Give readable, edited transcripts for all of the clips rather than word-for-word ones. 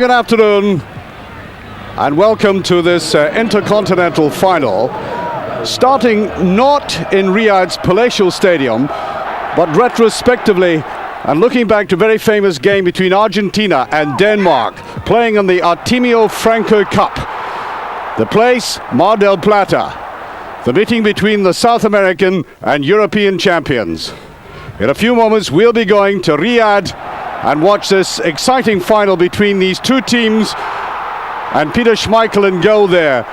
good afternoon and welcome to this Intercontinental final, starting not in Riyadh's palatial stadium but retrospectively and looking back to a very famous game between Argentina and Denmark, playing in the Artemio Franco Cup. The place, Mar del Plata, the meeting between the South American and European champions. In a few moments we'll be going to Riyadh and watch this exciting final between these two teams, and Peter Schmeichel in goal there.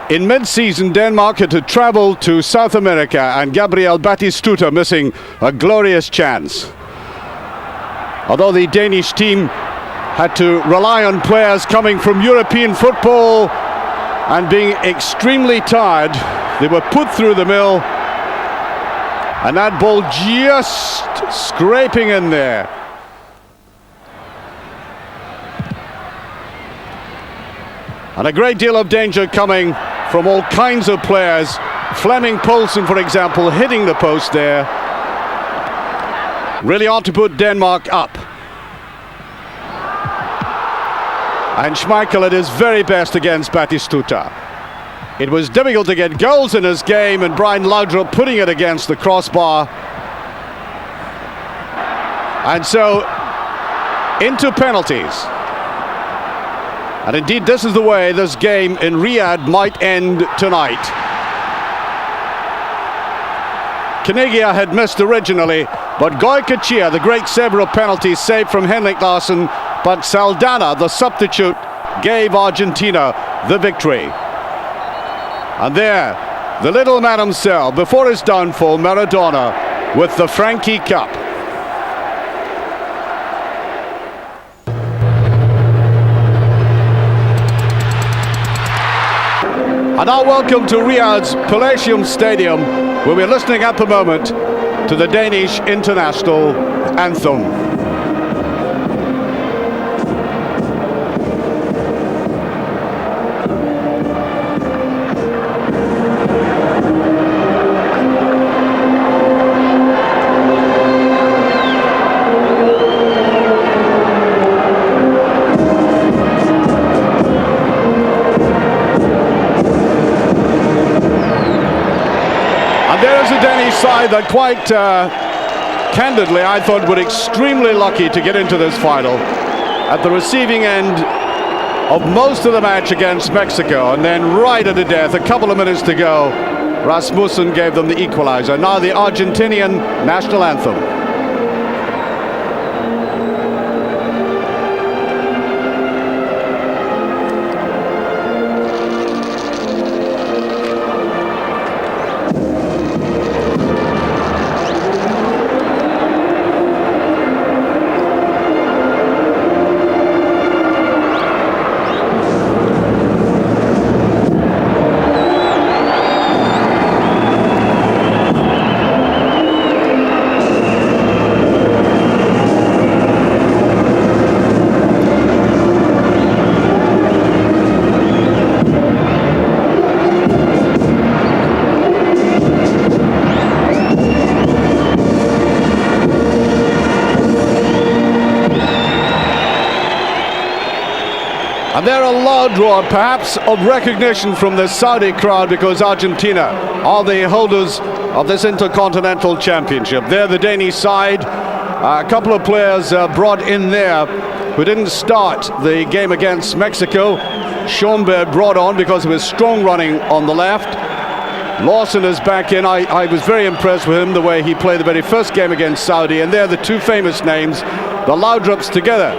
In mid-season, Denmark had to travel to South America, and Gabriel Batistuta missing a glorious chance. Although the Danish team had to rely on players coming from European football and being extremely tired, they were put through the mill, and that ball just scraping in there. And a great deal of danger coming from all kinds of players. Flemming Poulsen, for example, hitting the post there. Really ought to put Denmark up. And Schmeichel at his very best against Batistuta. It was difficult to get goals in his game, and Brian Laudrup putting it against the crossbar. And so, into penalties. And indeed, this is the way this game in Riyadh might end tonight. Knegia had missed originally, but Goalkeeper, the great saver of penalties, saved from Henrik Larsson, but Saldana, the substitute, gave Argentina the victory. And there, the little man himself, before his downfall, Maradona, with the Frankie Cup. And now welcome to Riyadh's Palatium Stadium, where we're listening at the moment to the Danish international anthem. Side that quite candidly I thought were extremely lucky to get into this final, at the receiving end of most of the match against Mexico, and then right at the death, a couple of minutes to go, Rasmussen gave them the equalizer. Now the Argentinian national anthem. And there a loud roar, perhaps of recognition from the Saudi crowd, because Argentina are the holders of this Intercontinental Championship. They're the Danish side. A couple of players brought in there who didn't start the game against Mexico. Rambert brought on because of his strong running on the left. Lawson is back in. I was very impressed with him, the way he played the very first game against Saudi. And they're the two famous names, the Laudrups together.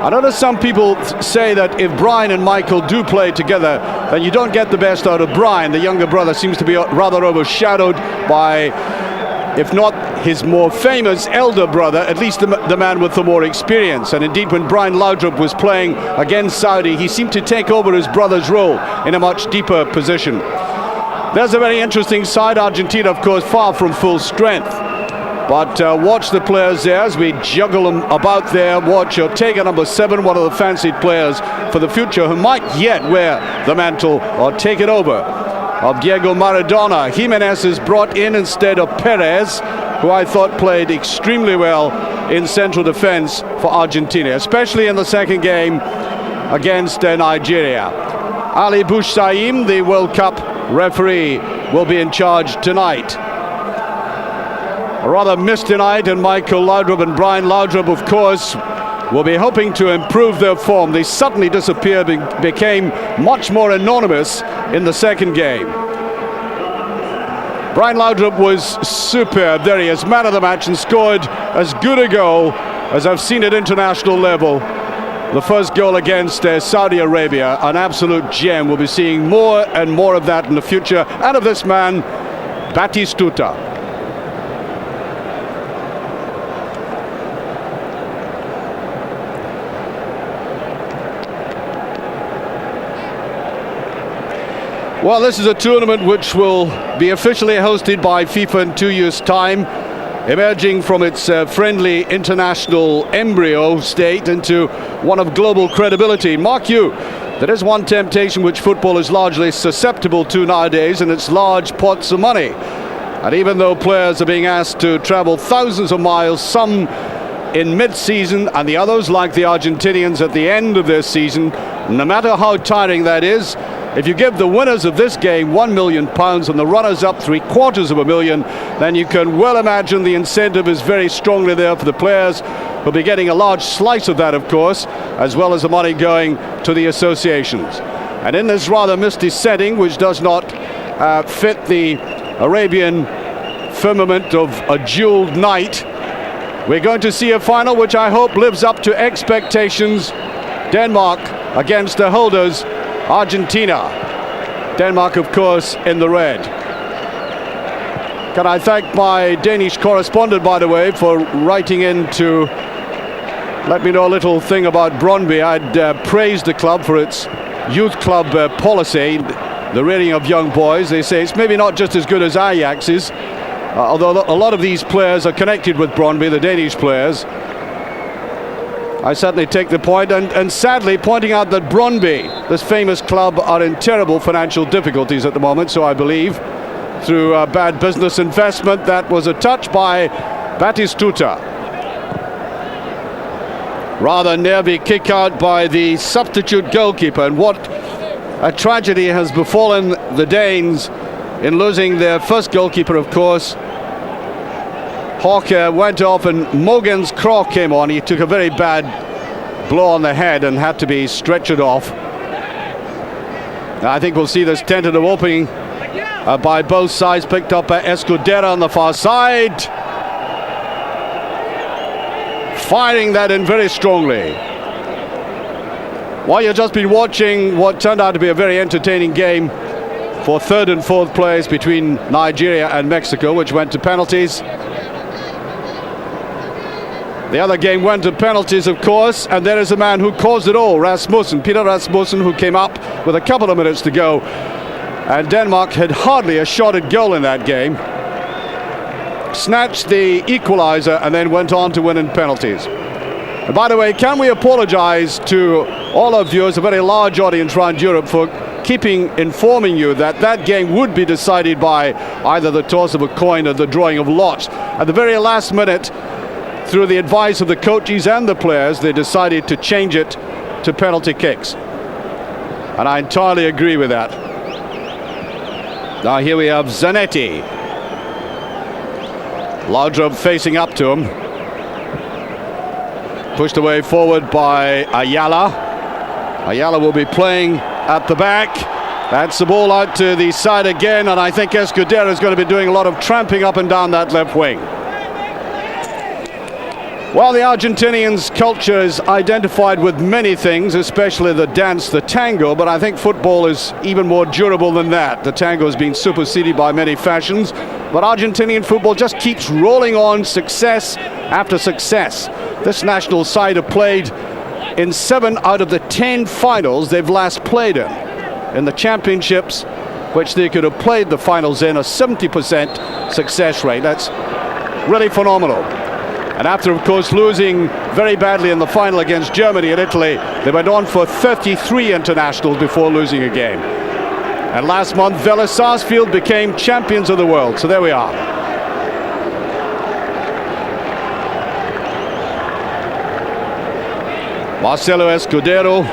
I notice some people say that if Brian and Michael do play together, then you don't get the best out of Brian. The younger brother seems to be rather overshadowed by, if not his more famous elder brother, at least the man with the more experience. And indeed, when Brian Laudrup was playing against Saudi, he seemed to take over his brother's role in a much deeper position. There's a very interesting side. Argentina, of course, far from full strength. But watch the players there as we juggle them about there. Watch Ortega, number 7, one of the fancied players for the future, who might yet wear the mantle or take it over of Diego Maradona. Jimenez is brought in instead of Perez. who I thought played extremely well in central defense for Argentina, especially in the second game against Nigeria. Ali Bujsaim, the World Cup referee, will be in charge tonight. A rather misty night, and Michael Laudrup and Brian Laudrup, of course, will be hoping to improve their form. They suddenly disappeared, became much more anonymous in the second game. Brian Laudrup was superb. There he is, man of the match, and scored as good a goal as I've seen at international level. The first goal against Saudi Arabia, an absolute gem. We'll be seeing more and more of that in the future, and of this man, Batistuta. Well, this is a tournament which will be officially hosted by FIFA in 2 years' time, emerging from its friendly international embryo state into one of global credibility. Mark you, there is one temptation which football is largely susceptible to nowadays, and it's large pots of money. And even though players are being asked to travel thousands of miles, some in mid-season and the others, like the Argentinians, at the end of their season, no matter how tiring that is, if you give the winners of this game £1 million and the runners-up £750,000, then you can well imagine the incentive is very strongly there for the players, who'll be getting a large slice of that, of course, as well as the money going to the associations. And in this rather misty setting, which does not fit the Arabian firmament of a jeweled night, we're going to see a final which I hope lives up to expectations. Denmark against the holders, Argentina. Denmark, of course, in the red. Can I thank my Danish correspondent, by the way, for writing in to let me know a little thing about Brøndby. I'd praised the club for its youth club policy, the rearing of young boys. They say it's maybe not just as good as Ajax's, although a lot of these players are connected with Brøndby, the Danish players. I certainly take the point, and sadly pointing out that Brøndby, this famous club, are in terrible financial difficulties at the moment, so I believe, through bad business investment. That was a touch by Batistuta. Rather nervy kick out by the substitute goalkeeper, and what a tragedy has befallen the Danes in losing their first goalkeeper, of course. Hawker went off and Mogens Krogh came on. He took a very bad blow on the head and had to be stretchered off. I think we'll see this tentative opening by both sides, picked up by Escudero on the far side. Firing that in very strongly. Well, you've just been watching what turned out to be a very entertaining game for third and fourth place between Nigeria and Mexico, which went to penalties. The other game went to penalties, of course, and there is a man who caused it all, Peter Rasmussen, who came up with a couple of minutes to go. And Denmark had hardly a shot at goal in that game. Snatched the equaliser and then went on to win in penalties. And by the way, can we apologise to all our viewers, a very large audience around Europe, for informing you that that game would be decided by either the toss of a coin or the drawing of lots. At the very last minute, through the advice of the coaches and the players, they decided to change it to penalty kicks. And I entirely agree with that. Now here we have Zanetti. Laudrup facing up to him. Pushed away forward by Ayala. Ayala will be playing at the back. That's the ball out to the side again, and I think Escudero is going to be doing a lot of tramping up and down that left wing. Well, the Argentinians' culture is identified with many things, especially the dance, the tango, but I think football is even more durable than that. The tango has been superseded by many fashions, but Argentinian football just keeps rolling on, success after success. This national side have played in 7 out of the 10 finals they've last played in the championships, which they could have played the finals in, a 70% success rate. That's really phenomenal. And after, of course, losing very badly in the final against Germany and Italy, they went on for 33 internationals before losing a game. And last month, Vélez Sarsfield became champions of the world. So there we are. Marcelo Escudero,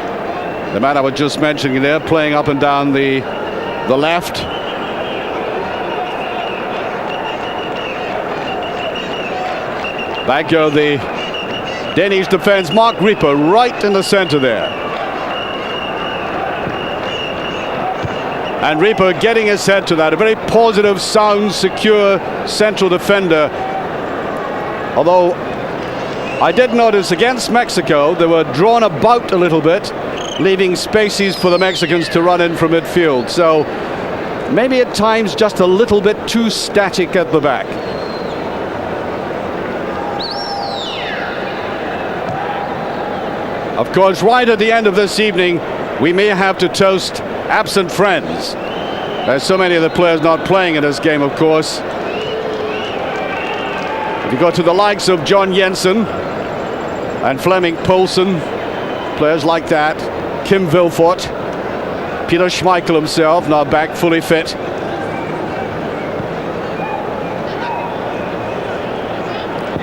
the man I was just mentioning there, playing up and down the left. Back go the Danish defense. Mark Rieper right in the center there. And Rieper getting his head to that. A very positive, sound, secure central defender. Although I did notice against Mexico, they were drawn about a little bit, leaving spaces for the Mexicans to run in from midfield. So maybe at times just a little bit too static at the back. Of course, right at the end of this evening, we may have to toast absent friends. There's so many of the players not playing in this game, of course. If you go to the likes of John Jensen and Flemming Poulsen, players like that, Kim Vilfort, Peter Schmeichel himself, now back fully fit.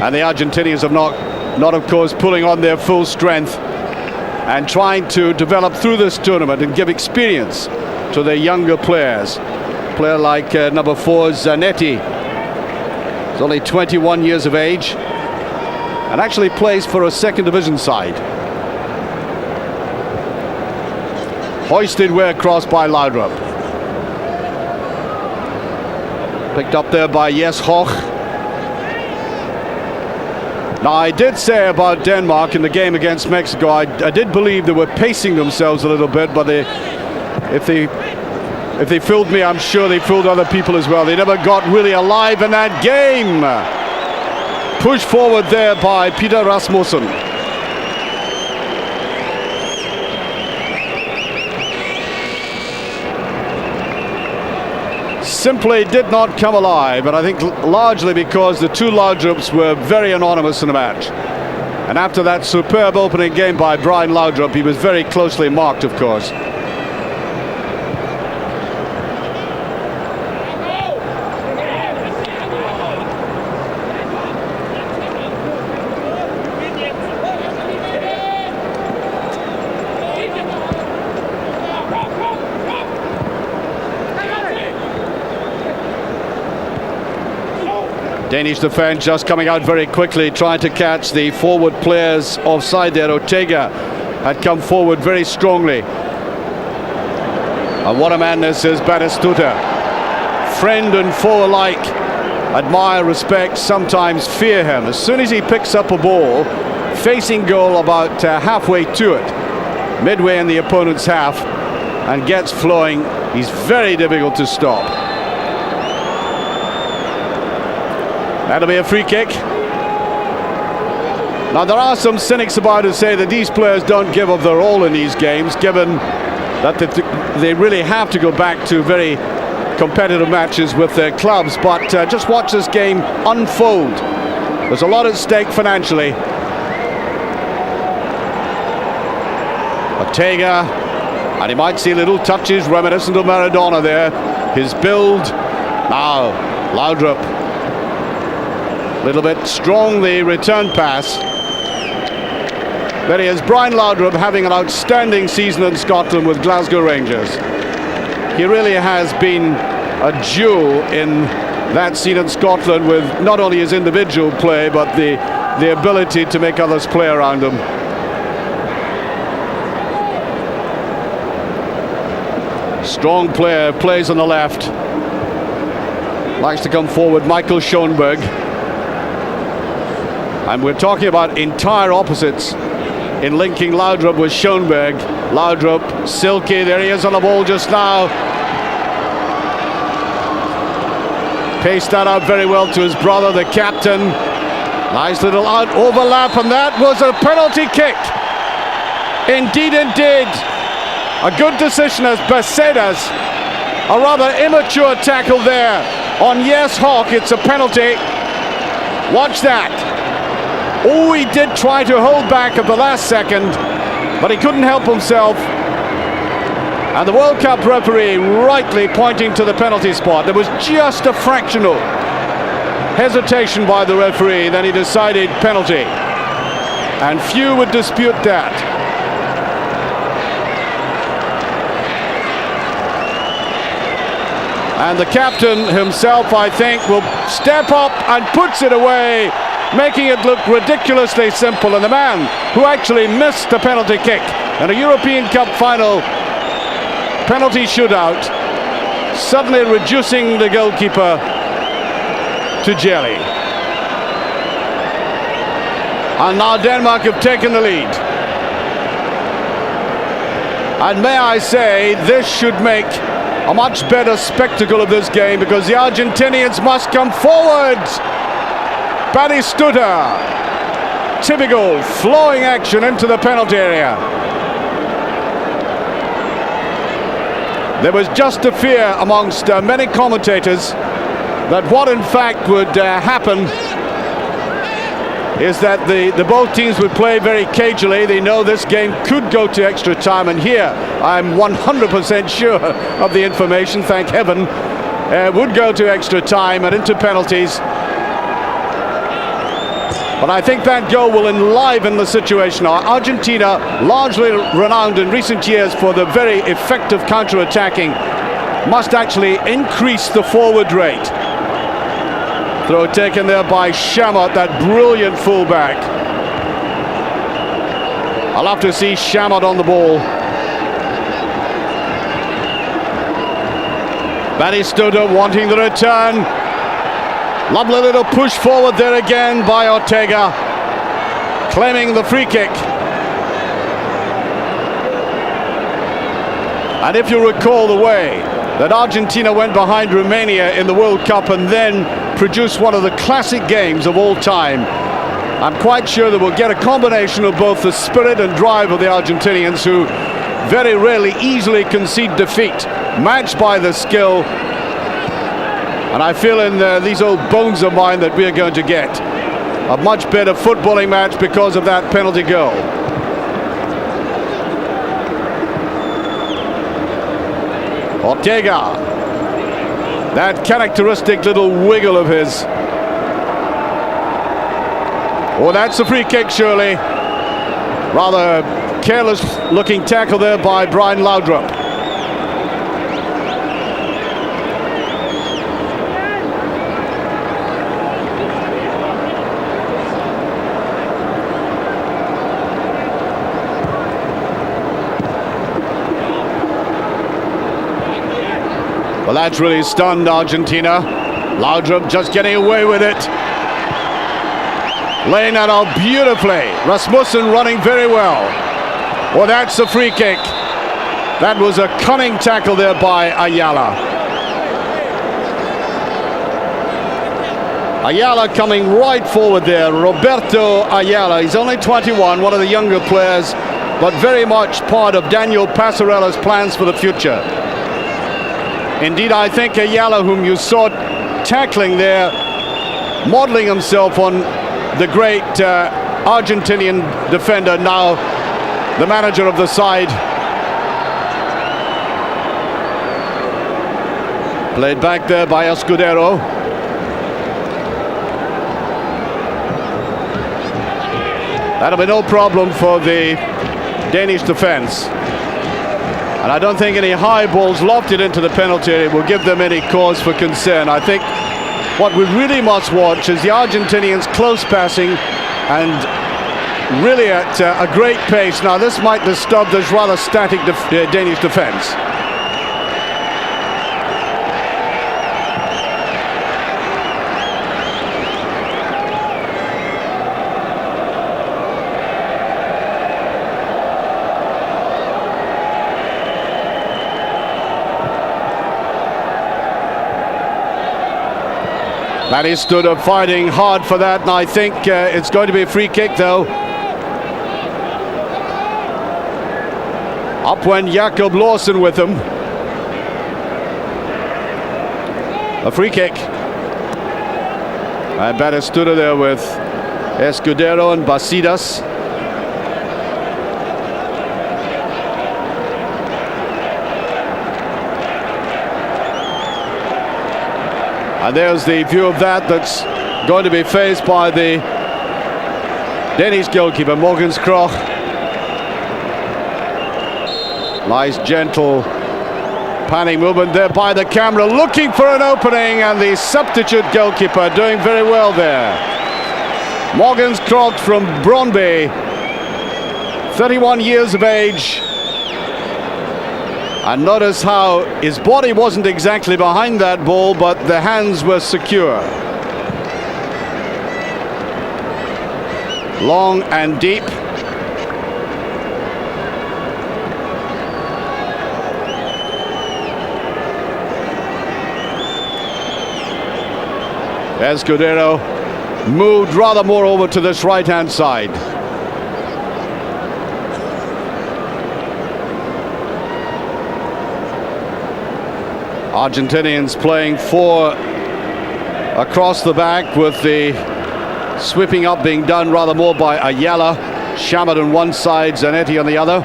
And the Argentinians have not of course, pulling on their full strength and trying to develop through this tournament and give experience to their younger players. A player like number 4, Zanetti. He's only 21 years of age and actually plays for a second division side. Hoisted way across by Laudrup. Picked up there by Jes Hoch. Now, I did say about Denmark in the game against Mexico, I did believe they were pacing themselves a little bit, but if they fooled me, I'm sure they fooled other people as well. They never got really alive in that game. Pushed forward there by Peter Rasmussen. Simply did not come alive, and I think largely because the two Laudrups were very anonymous in the match. And after that superb opening game by Brian Laudrup, he was very closely marked, of course. Danish defense just coming out very quickly, trying to catch the forward players offside there. Ortega had come forward very strongly. And what a man this is, Batistuta. Friend and foe alike admire, respect, sometimes fear him. As soon as he picks up a ball, facing goal about halfway to it, midway in the opponent's half, and gets flowing, he's very difficult to stop. That'll be a free kick. Now, there are some cynics about it who say that these players don't give up their all in these games, given that they really have to go back to very competitive matches with their clubs. But just watch this game unfold. There's a lot at stake financially. Ortega, and he might see little touches reminiscent of Maradona there. His build. Now, Laudrup. Little bit strong, the return pass. There he is, Brian Laudrup, having an outstanding season in Scotland with Glasgow Rangers. He really has been a jewel in that scene in Scotland, with not only his individual play, but the ability to make others play around him. Strong player, plays on the left. Likes to come forward, Michael Schoenberg. And we're talking about entire opposites in linking Laudrup with Schoenberg. Laudrup, silky, there he is on the ball just now. Paced that out very well to his brother, the captain. Nice little out overlap, and that was a penalty kick. Indeed, indeed. A good decision as Bassedas. A rather immature tackle there on Jes Hoch. It's a penalty. Watch that. Oh, he did try to hold back at the last second, but he couldn't help himself. And the World Cup referee rightly pointing to the penalty spot. There was just a fractional hesitation by the referee, then he decided penalty. And few would dispute that. And the captain himself, I think, will step up and puts it away, making it look ridiculously simple. And the man who actually missed the penalty kick in a European Cup final penalty shootout, suddenly reducing the goalkeeper to jelly. And now Denmark have taken the lead. And may I say, this should make a much better spectacle of this game, because the Argentinians must come forward. Batistuta, typical flowing action into the penalty area. There was just a fear amongst many commentators that what in fact would happen is that the both teams would play very cagily. They know this game could go to extra time, and here I'm 100% sure of the information, thank heaven, would go to extra time and into penalties. But I think that goal will enliven the situation. Now, Argentina, largely renowned in recent years for the very effective counter-attacking, must actually increase the forward rate. Throw taken there by Chamot, that brilliant fullback. I'll have to see Chamot on the ball. Batistuta wanting the return. Lovely little push forward there again by Ortega, claiming the free kick. And if you recall the way that Argentina went behind Romania in the World Cup and then produced one of the classic games of all time, I'm quite sure that we'll get a combination of both the spirit and drive of the Argentinians, who very rarely easily concede defeat, matched by the skill. And I feel in these old bones of mine that we are going to get a much better footballing match because of that penalty goal. Ortega, that characteristic little wiggle of his. Oh, that's a free kick, surely. Rather careless looking tackle there by Brian Laudrup. Well, that's really stunned Argentina. Laudrup just getting away with it. Laying that out beautifully. Rasmussen running very well. Well, that's a free kick. That was a cunning tackle there by Ayala. Ayala coming right forward there. Roberto Ayala. He's only 21, one of the younger players, but very much part of Daniel Passarella's plans for the future. Indeed, I think Ayala, whom you saw tackling there, modeling himself on the great Argentinian defender, now the manager of the side. Played back there by Escudero. That'll be no problem for the Danish defense. And I don't think any high balls lofted into the penalty area will give them any cause for concern. I think what we really must watch is the Argentinians close passing and really at a great pace. Now, this might disturb this rather static Danish defense. Batistuta fighting hard for that, and I think it's going to be a free kick, though. Up went Jakob Lawson with him. A free kick. And Batistuta there with Escudero and Bassedas. And there's the view of that that's going to be faced by the Danish goalkeeper, Mogens Krogh. Nice gentle Panning movement there by the camera, looking for an opening, and the substitute goalkeeper doing very well there. Morgan's Croc from Brøndby, 31 years of age. And notice how his body wasn't exactly behind that ball, but the hands were secure. Long and deep. Escudero moved rather more over to this right-hand side. Argentinians playing 4 across the back, with the sweeping up being done rather more by Ayala. Chamot on one side, Zanetti on the other.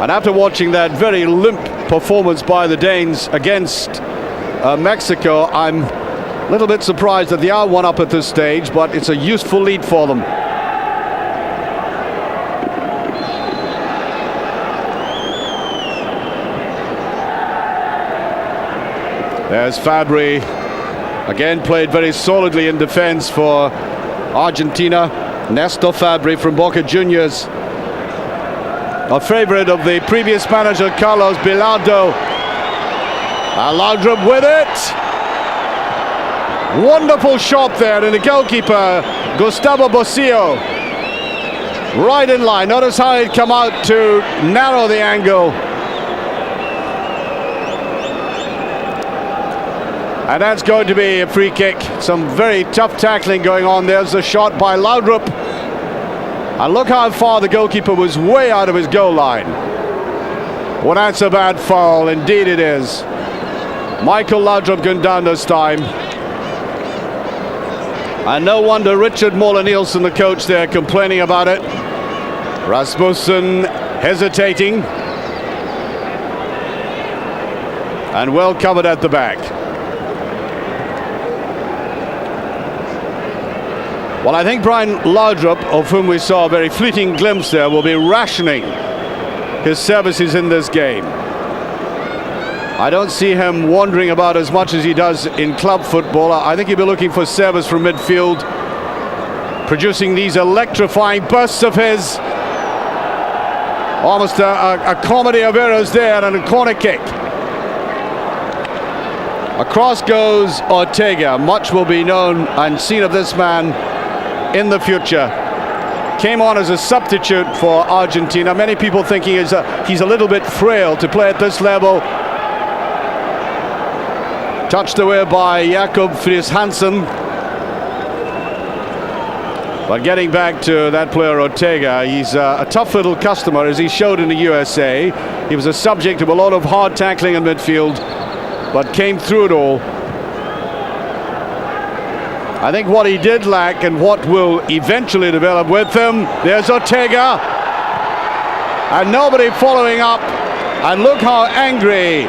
And after watching that very limp performance by the Danes against Mexico, I'm a little bit surprised that they are 1 up at this stage, but it's a useful lead for them. There's Fabbri, again played very solidly in defense for Argentina. Nestor Fabbri from Boca Juniors, a favorite of the previous manager Carlos Bilardo. Laudrup with it. Wonderful shot there, and the goalkeeper Gustavo Bossio right in line. Notice how he'd come out to narrow the angle. And that's going to be a free kick. Some very tough tackling going on. There's a shot by Laudrup. And look how far the goalkeeper was, way out of his goal line. Well, that's a bad foul. Indeed it is. Michael Laudrup going down this time. And no wonder Richard Moller-Nielsen, the coach there, complaining about it. Rasmussen hesitating. And well covered at the back. Well, I think Brian Laudrup, of whom we saw a very fleeting glimpse there, will be rationing his services in this game. I don't see him wandering about as much as he does in club football. I think he'll be looking for service from midfield, producing these electrifying bursts of his. Almost a comedy of errors there, and a corner kick. Across goes Ortega. Much will be known and seen of this man in the future. Came on as a substitute for Argentina. Many people thinking he's a little bit frail to play at this level. Touched away by Jakob Friis Hansen. But getting back to that player Ortega, he's a tough little customer, as he showed in the USA. He was a subject of a lot of hard tackling in midfield, but came through it all. I think what he did lack, and what will eventually develop with him, there's Ortega, and nobody following up. And look how angry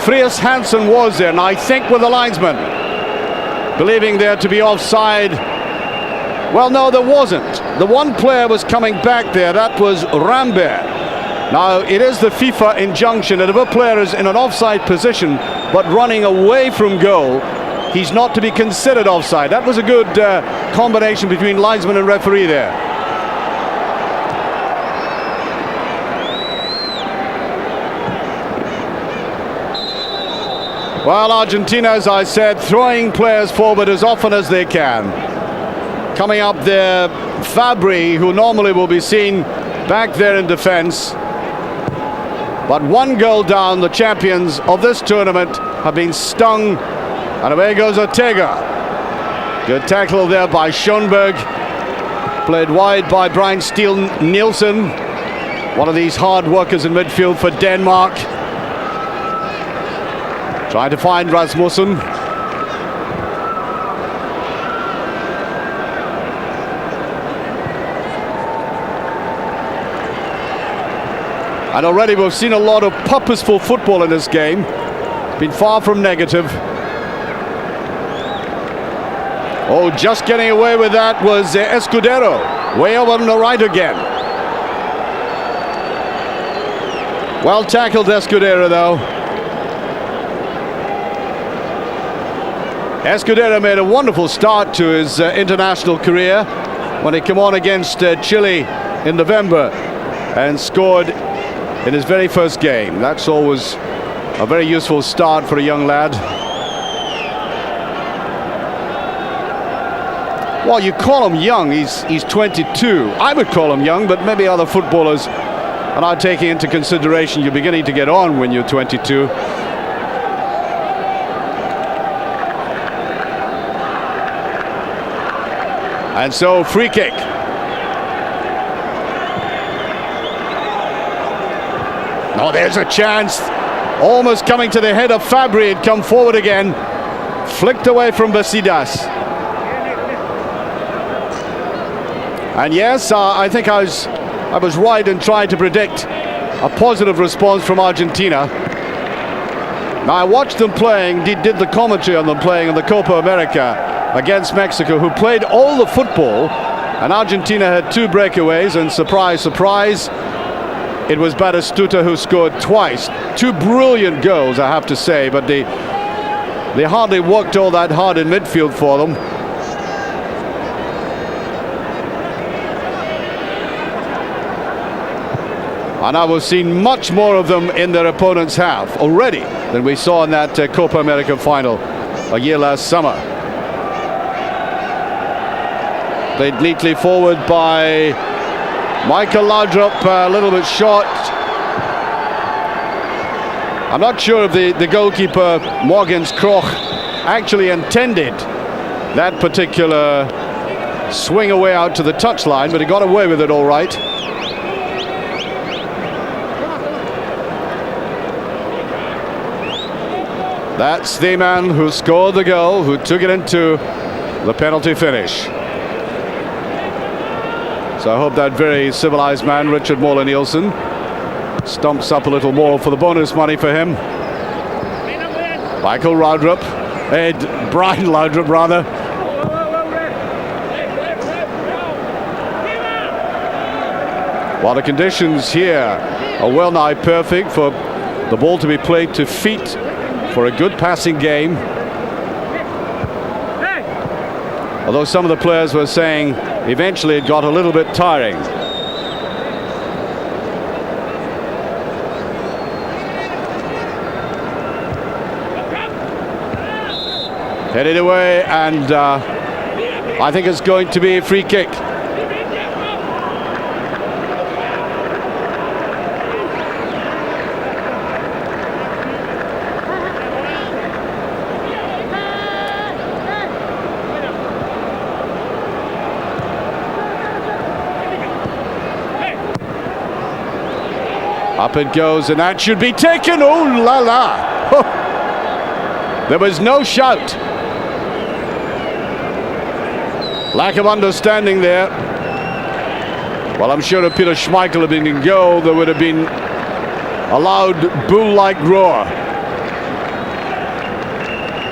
Friis Hansen was there, and I think with the linesman believing there to be offside. Well, no, there wasn't. The one player was coming back there, that was Rambert. Now, it is the FIFA injunction that if a player is in an offside position but running away from goal, he's not to be considered offside. That was a good combination between linesman and referee there. Well, Argentina, as I said, throwing players forward as often as they can. Coming up there, Fabbri, who normally will be seen back there in defense. But 1 goal down, the champions of this tournament have been stung. And away goes Ortega. Good tackle there by Schoenberg. Played wide by Brian Steele-Nielsen. One of these hard workers in midfield for Denmark. Trying to find Rasmussen. And already we've seen a lot of purposeful football in this game. It's been far from negative. Oh, just getting away with that was Escudero. Way over on the right again. Well tackled, Escudero, though. Escudero made a wonderful start to his international career when he came on against Chile in November and scored in his very first game. That's always a very useful start for a young lad. Well, you call him young, he's 22. I would call him young, but maybe other footballers are not taking into consideration you're beginning to get on when you're 22. And so, free kick. Oh, there's a chance. Almost coming to the head of Fabbri. He'd come forward again. Flicked away from Bassedas. And yes, I think I was right in trying to predict a positive response from Argentina. Now, I watched them playing, did the commentary on them playing in the Copa America against Mexico, who played all the football, and Argentina had 2 breakaways, and surprise, surprise, it was Batistuta who scored twice. 2 brilliant goals, I have to say, but they hardly worked all that hard in midfield for them. And I was seeing much more of them in their opponent's half already than we saw in that Copa America final a year last summer. Played neatly forward by Michael Laudrup, a little bit short. I'm not sure if the goalkeeper, Morgens Kroch, actually intended that particular swing away out to the touchline, but he got away with it all right. That's the man who scored the goal, who took it into the penalty finish. So I hope that very civilized man, Richard Moller-Nielsen, stumps up a little more for the bonus money for him. Michael Laudrup, Brian Laudrup rather. While the conditions here are well nigh perfect for the ball to be played to feet for a good passing game. Although some of the players were saying eventually it got a little bit tiring. Headed away, and I think it's going to be a free kick. Up it goes, and that should be taken. Oh la la! There was no shout. Lack of understanding there. Well, I'm sure if Peter Schmeichel had been in goal, there would have been a loud bull-like roar.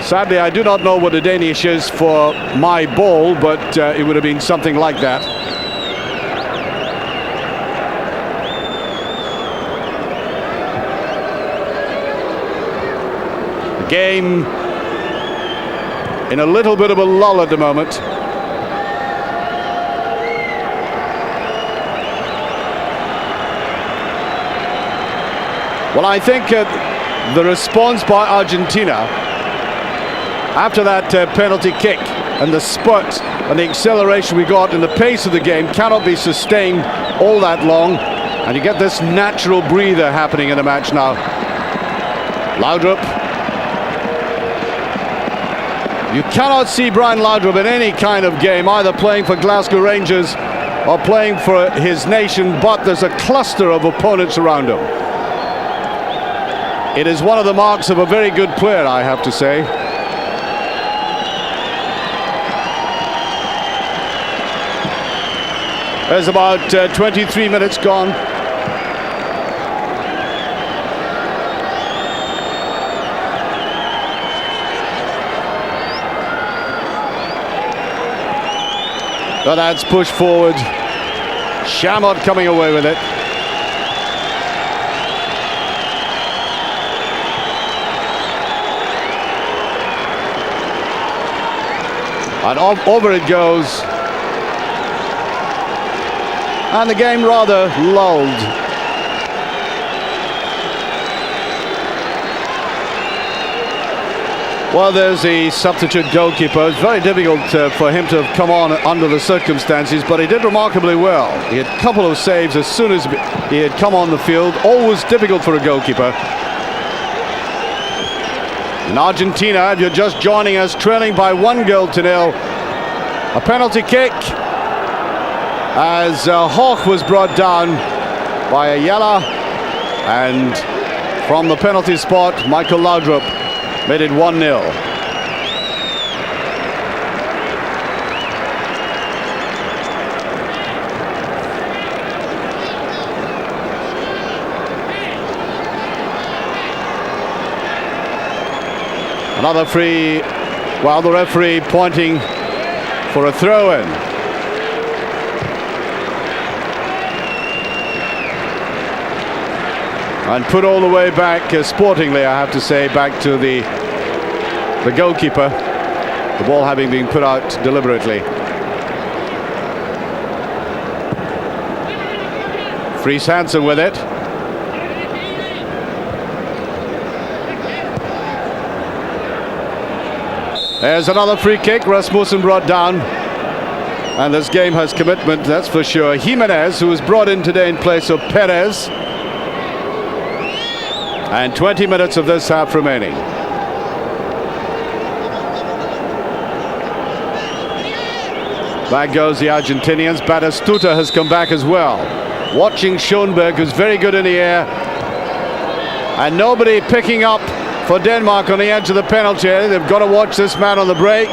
Sadly, I do not know what the Danish is for my ball, but it would have been something like that. Game in a little bit of a lull at the moment. Well, I think the response by Argentina after that penalty kick and the spurt and the acceleration we got and the pace of the game cannot be sustained all that long, and you get this natural breather happening in the match now. Laudrup. You cannot see Brian Laudrup in any kind of game, either playing for Glasgow Rangers or playing for his nation, but there's a cluster of opponents around him. It is one of the marks of a very good player, I have to say. There's about 23 minutes gone. But that's pushed forward. Chamot coming away with it. And over it goes. And the game rather lulled. Well, there's the substitute goalkeeper. It's very difficult for him to have come on under the circumstances, but he did remarkably well. He had a couple of saves as soon as he had come on the field. Always difficult for a goalkeeper. In Argentina, if you're just joining us, trailing by 1-0. A penalty kick as Hoch was brought down by Ayala, and from the penalty spot, Michael Laudrup made it 1-0. Another free, while the referee pointing for a throw-in. And put all the way back, sportingly I have to say, back to the goalkeeper. The ball having been put out deliberately. Fries Hansen with it. There's another free kick. Rasmussen brought down. And this game has commitment, that's for sure. Jimenez, who was brought in today in place of Perez. And 20 minutes of this half remaining. Back goes the Argentinians. Batistuta has come back as well. Watching Schoenberg, who's very good in the air. And nobody picking up for Denmark on the edge of the penalty area. They've got to watch this man on the break.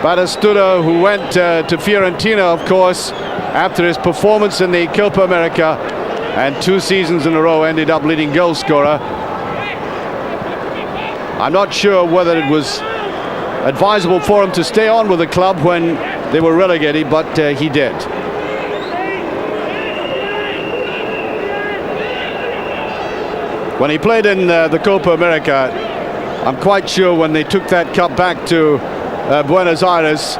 Batistuta, who went to Fiorentina, of course, after his performance in the Copa America, and 2 seasons in a row ended up leading goal scorer. I'm not sure whether it was advisable for him to stay on with the club when they were relegated, but he did. When he played in the Copa America, I'm quite sure when they took that cup back to Buenos Aires,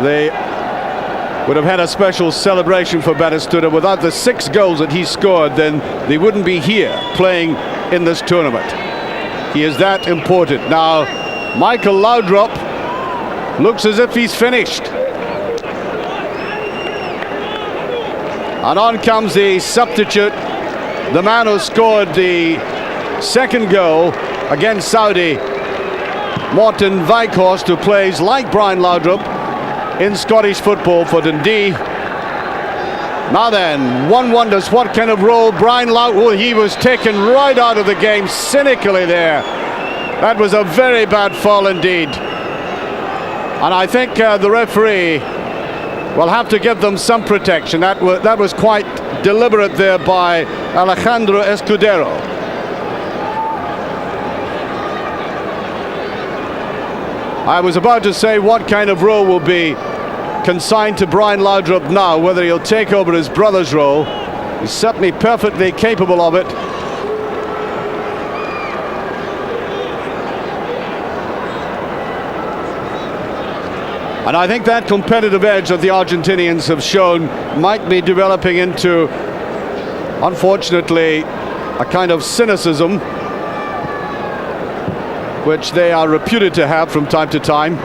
they would have had a special celebration for Batistuta. Without the 6 goals that he scored, then they wouldn't be here playing in this tournament. He is that important. Now, Michael Laudrup looks as if he's finished. And on comes the substitute, the man who scored the 2nd goal against Saudi, Morten Wijkhorst, who plays like Brian Laudrup in Scottish football for Dundee. Now then, one wonders what kind of role Brian Laudrup, well, he was taken right out of the game cynically there. That was a very bad foul indeed. And I think the referee will have to give them some protection. That was quite deliberate there by Alejandro Escudero. I was about to say what kind of role will be consigned to Brian Laudrup now, whether he'll take over his brother's role. He's certainly perfectly capable of it. And I think that competitive edge that the Argentinians have shown might be developing into, unfortunately, a kind of cynicism, which they are reputed to have from time to time.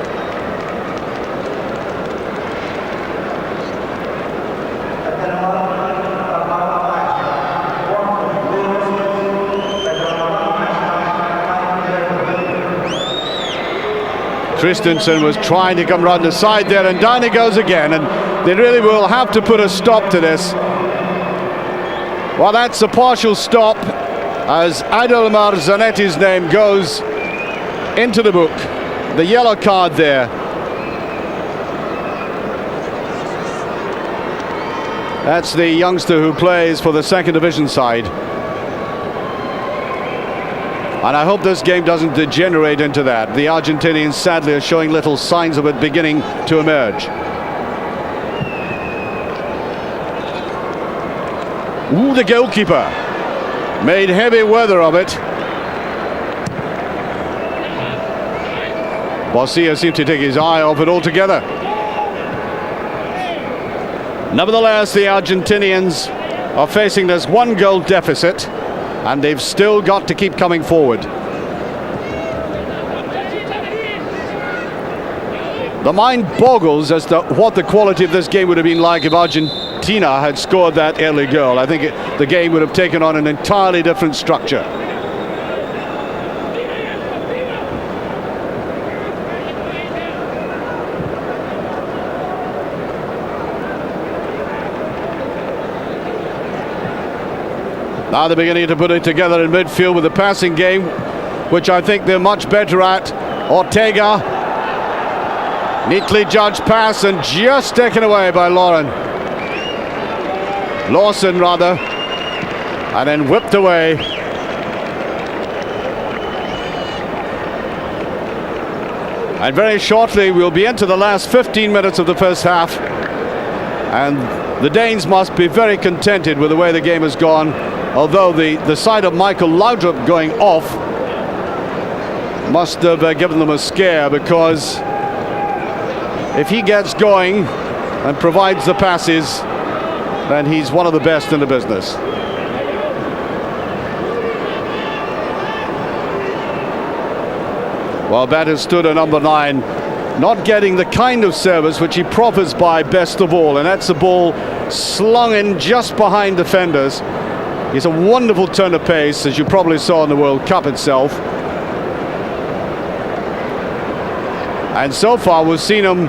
Christensen was trying to come round the side there, and down he goes again, and they really will have to put a stop to this. Well, that's a partial stop as Adelmar Zanetti's name goes into the book. The yellow card there. That's the youngster who plays for the 2nd division side. And I hope this game doesn't degenerate into that. The Argentinians sadly are showing little signs of it beginning to emerge. Ooh, the goalkeeper made heavy weather of it. Bossio seemed to take his eye off it altogether. Nevertheless, the Argentinians are facing this 1-goal deficit, and they've still got to keep coming forward. The mind boggles as to what the quality of this game would have been like if Argentina had scored that early goal. I think the game would have taken on an entirely different structure. Now they're beginning to put it together in midfield with the passing game, which I think they're much better at. Ortega, neatly judged pass and just taken away by Lawson, and then whipped away. And very shortly we'll be into the last 15 minutes of the first half, and the Danes must be very contented with the way the game has gone. Although the sight of Michael Laudrup going off must have given them a scare, because if he gets going and provides the passes, then he's one of the best in the business. Well, Batistuta, number 9, not getting the kind of service which he profits by best of all, and that's the ball slung in just behind defenders. He's a wonderful turn of pace, as you probably saw in the World Cup itself. And so far we've seen him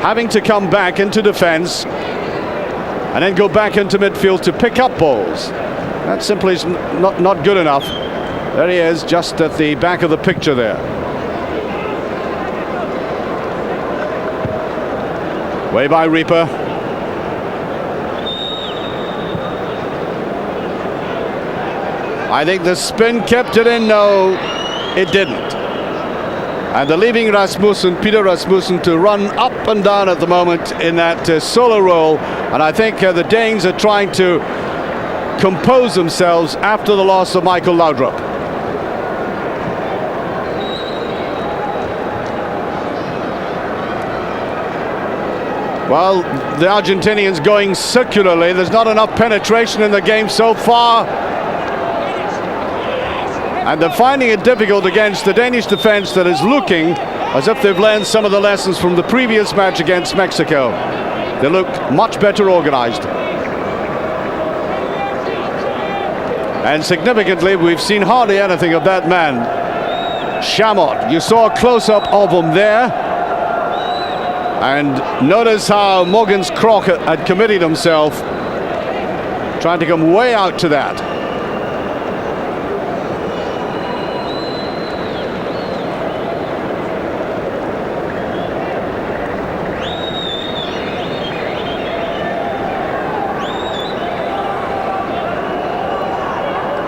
having to come back into defence and then go back into midfield to pick up balls. That simply is not good enough. There he is, just at the back of the picture there. Way by Reaper. I think the spin kept it in. No, it didn't. And they're leaving Peter Rasmussen to run up and down at the moment in that solo role. And I think the Danes are trying to compose themselves after the loss of Michael Laudrup. Well, the Argentinians going circularly. There's not enough penetration in the game so far. And they're finding it difficult against the Danish defense that is looking as if they've learned some of the lessons from the previous match against Mexico. They look much better organized. And significantly, we've seen hardly anything of that man, Chamot. You saw a close-up of him there. And notice how Morgan's Croc had committed himself, trying to come way out to that.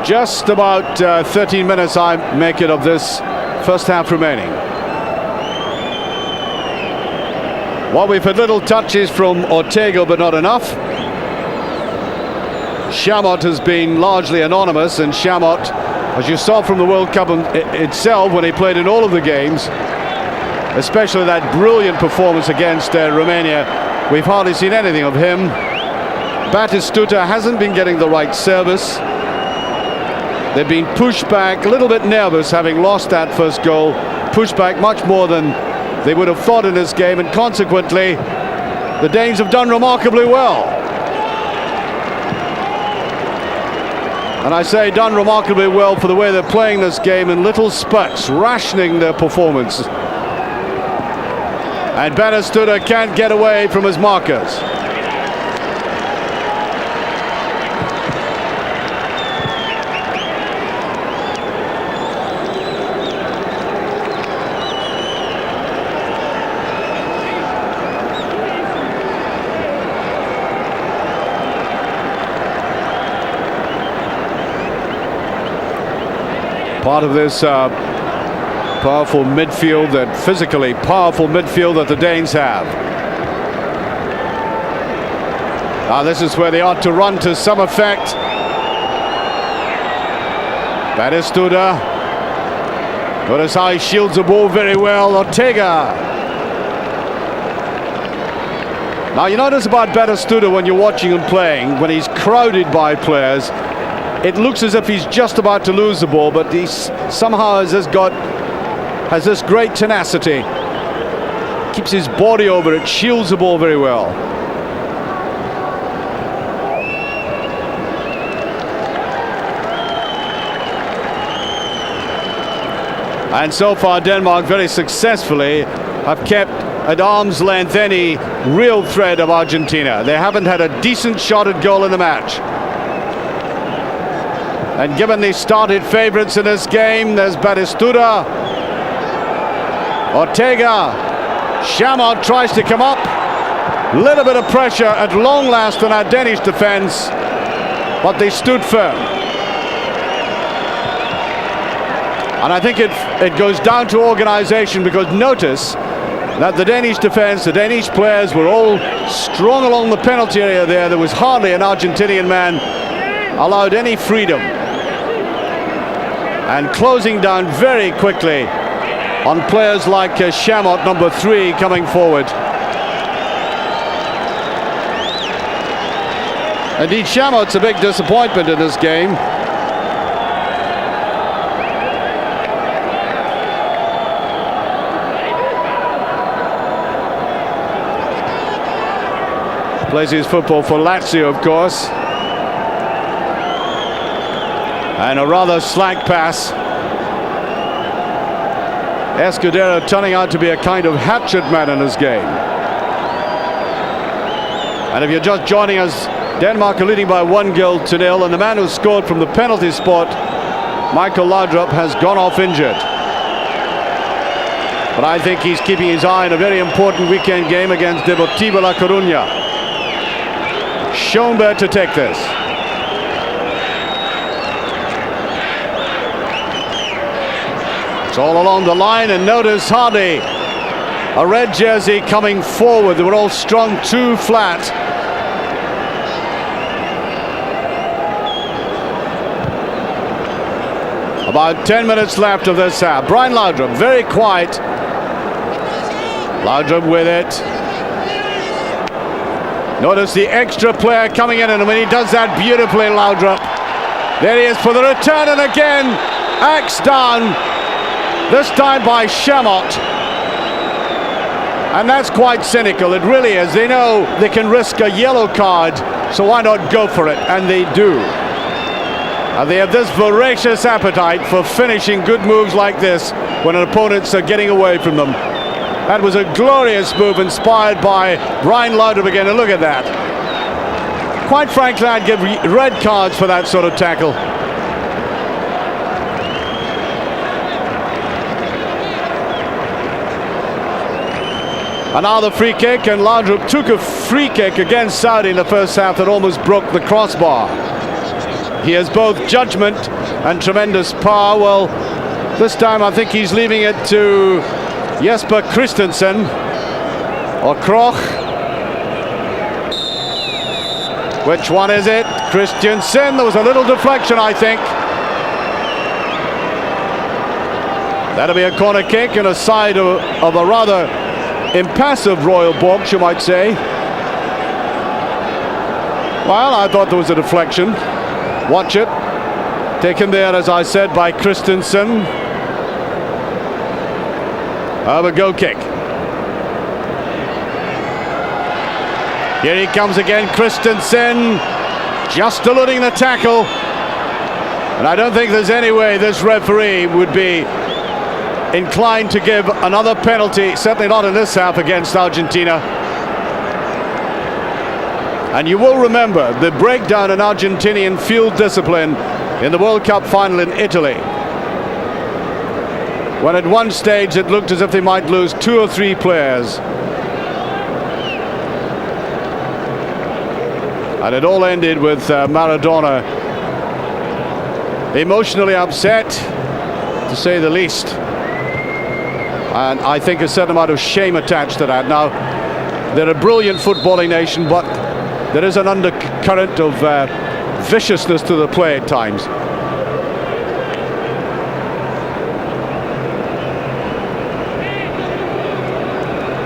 Just about 13 minutes I make it of this first half remaining. Well, we've had little touches from Ortega, but not enough. Chamot has been largely anonymous, and Chamot, as you saw from the World Cup itself when he played in all of the games, especially that brilliant performance against Romania, we've hardly seen anything of him. Batistuta hasn't been getting the right service. They've been pushed back, a little bit nervous having lost that first goal, pushed back much more than they would have thought in this game, and consequently the Danes have done remarkably well. And I say done remarkably well for the way they're playing this game in little spurts, rationing their performance. And Batistuta can't get away from his markers. Part of this powerful midfield, that physically powerful midfield that the Danes have. Now this is where they ought to run to some effect. Batistuta. Notice how he shields the ball very well. Ortega. Now you notice about Batistuta when you're watching him playing, when he's crowded by players, it looks as if he's just about to lose the ball, but he somehow has this great tenacity. Keeps his body over it, shields the ball very well. And so far Denmark very successfully have kept at arm's length any real threat of Argentina. They haven't had a decent shot at goal in the match. And given the started favourites in this game, there's Batistuta, Ortega, Chamot tries to come up. Little bit of pressure at long last on our Danish defence, but they stood firm. And I think it goes down to organisation, because notice that the Danish defence, the Danish players were all strong along the penalty area there. There was hardly an Argentinian man allowed any freedom. And closing down very quickly on players like Chamot, number 3, coming forward. Indeed, Chamot's a big disappointment in this game. Plays his football for Lazio, of course. And a rather slack pass. Escudero turning out to be a kind of hatchet man in this game. And if you're just joining us, Denmark are leading by 1-0, and the man who scored from the penalty spot, Michael Laudrup, has gone off injured. But I think he's keeping his eye on a very important weekend game against Deportivo La Coruña. Rambert to take this. It's all along the line, and notice hardly a red jersey coming forward. They were all strung too flat. About 10 minutes left of this half. Brian Laudrup, very quiet. Laudrup with it. Notice the extra player coming in, and when he does that beautifully, Laudrup. There he is for the return, and again, axe down. This time by Chamot. And that's quite cynical, it really is. They know they can risk a yellow card, so why not go for it? And they do. And they have this voracious appetite for finishing good moves like this when opponents are getting away from them. That was a glorious move inspired by Brian Laudrup again, and look at that. Quite frankly, I'd give red cards for that sort of tackle. And now the free kick, and Laudrup took a free kick against Saudi in the first half that almost broke the crossbar. He has both judgment and tremendous power. Well, this time I think he's leaving it to Jesper Christensen or Kroch. Which one is it? Christensen. There was a little deflection, I think. That'll be a corner kick and a side of a rather impassive Royal Box, you might say. Well, I thought there was a deflection. Watch it. Taken there, as I said, by Christensen. Of a goal kick. Here he comes again, Christensen, just eluding the tackle. And I don't think there's any way this referee would be inclined to give another penalty, certainly not in this half, against Argentina. And you will remember the breakdown in Argentinian field discipline in the World Cup final in Italy, when at one stage it looked as if they might lose 2 or 3 players. And it all ended with Maradona emotionally upset, to say the least. And I think a certain amount of shame attached to that. Now, they're a brilliant footballing nation, but there is an undercurrent of viciousness to the play at times.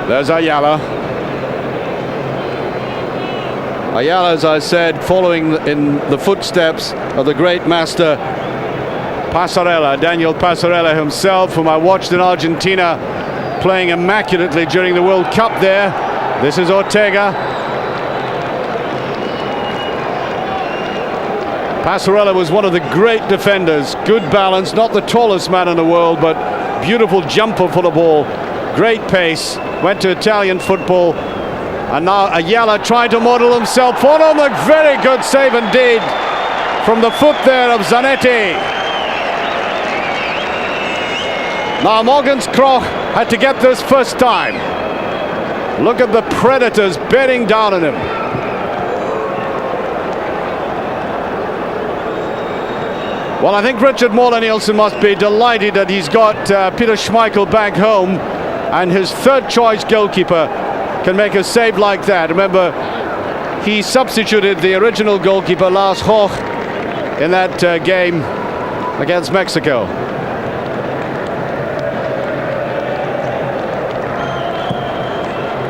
There's Ayala. Ayala, as I said, following in the footsteps of the great master Passarella, Daniel Passarella himself, whom I watched in Argentina playing immaculately during the World Cup there. This is Ortega. Passarella was one of the great defenders, good balance, not the tallest man in the world, but beautiful jumper for the ball, great pace, went to Italian football, and now Ayala trying to model himself on a very good save indeed from the foot there of Zanetti. Now Morgenskroch had to get this first time. Look at the predators bearing down on him. Well, I think Richard Moller-Nielsen must be delighted that he's got Peter Schmeichel back home, and his third choice goalkeeper can make a save like that. Remember, he substituted the original goalkeeper Lars Hoch in that game against Mexico.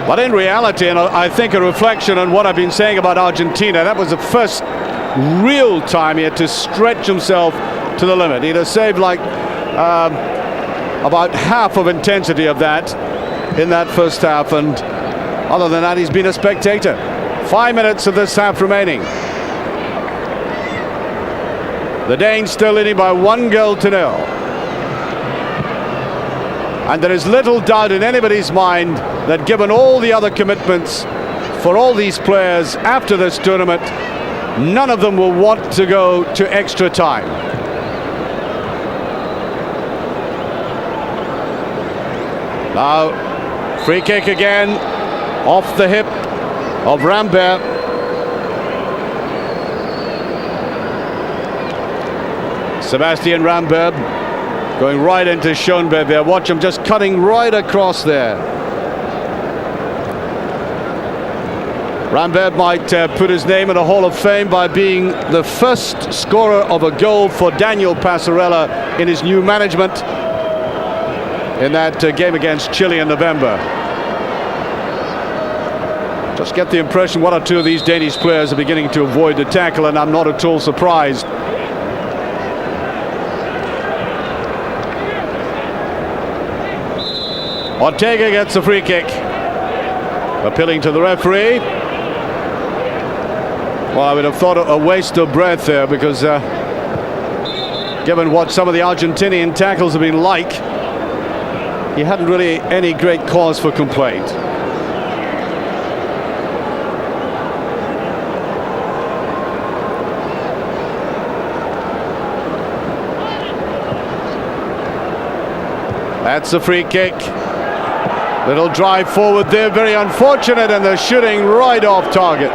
But in reality, and I think a reflection on what I've been saying about Argentina, that was the first real time he had to stretch himself to the limit. He had saved like about half of intensity of that in that first half, and other than that, he's been a spectator. 5 minutes of this half remaining. The Danes still leading by 1-0. And there is little doubt in anybody's mind that given all the other commitments for all these players after this tournament, none of them will want to go to extra time. Now, free kick again, off the hip of Rambert. Sebastián Rambert going right into Schoenberg there. Watch him just cutting right across there. Rambert might put his name in the Hall of Fame by being the first scorer of a goal for Daniel Passarella in his new management in that game against Chile in November. Just get the impression one or two of these Danish players are beginning to avoid the tackle, and I'm not at all surprised. Ortega gets a free kick, appealing to the referee. Well, I would have thought a waste of breath there, because given what some of the Argentinian tackles have been like, he hadn't really any great cause for complaint. That's a free kick. Little drive forward there, very unfortunate, and they're shooting right off target.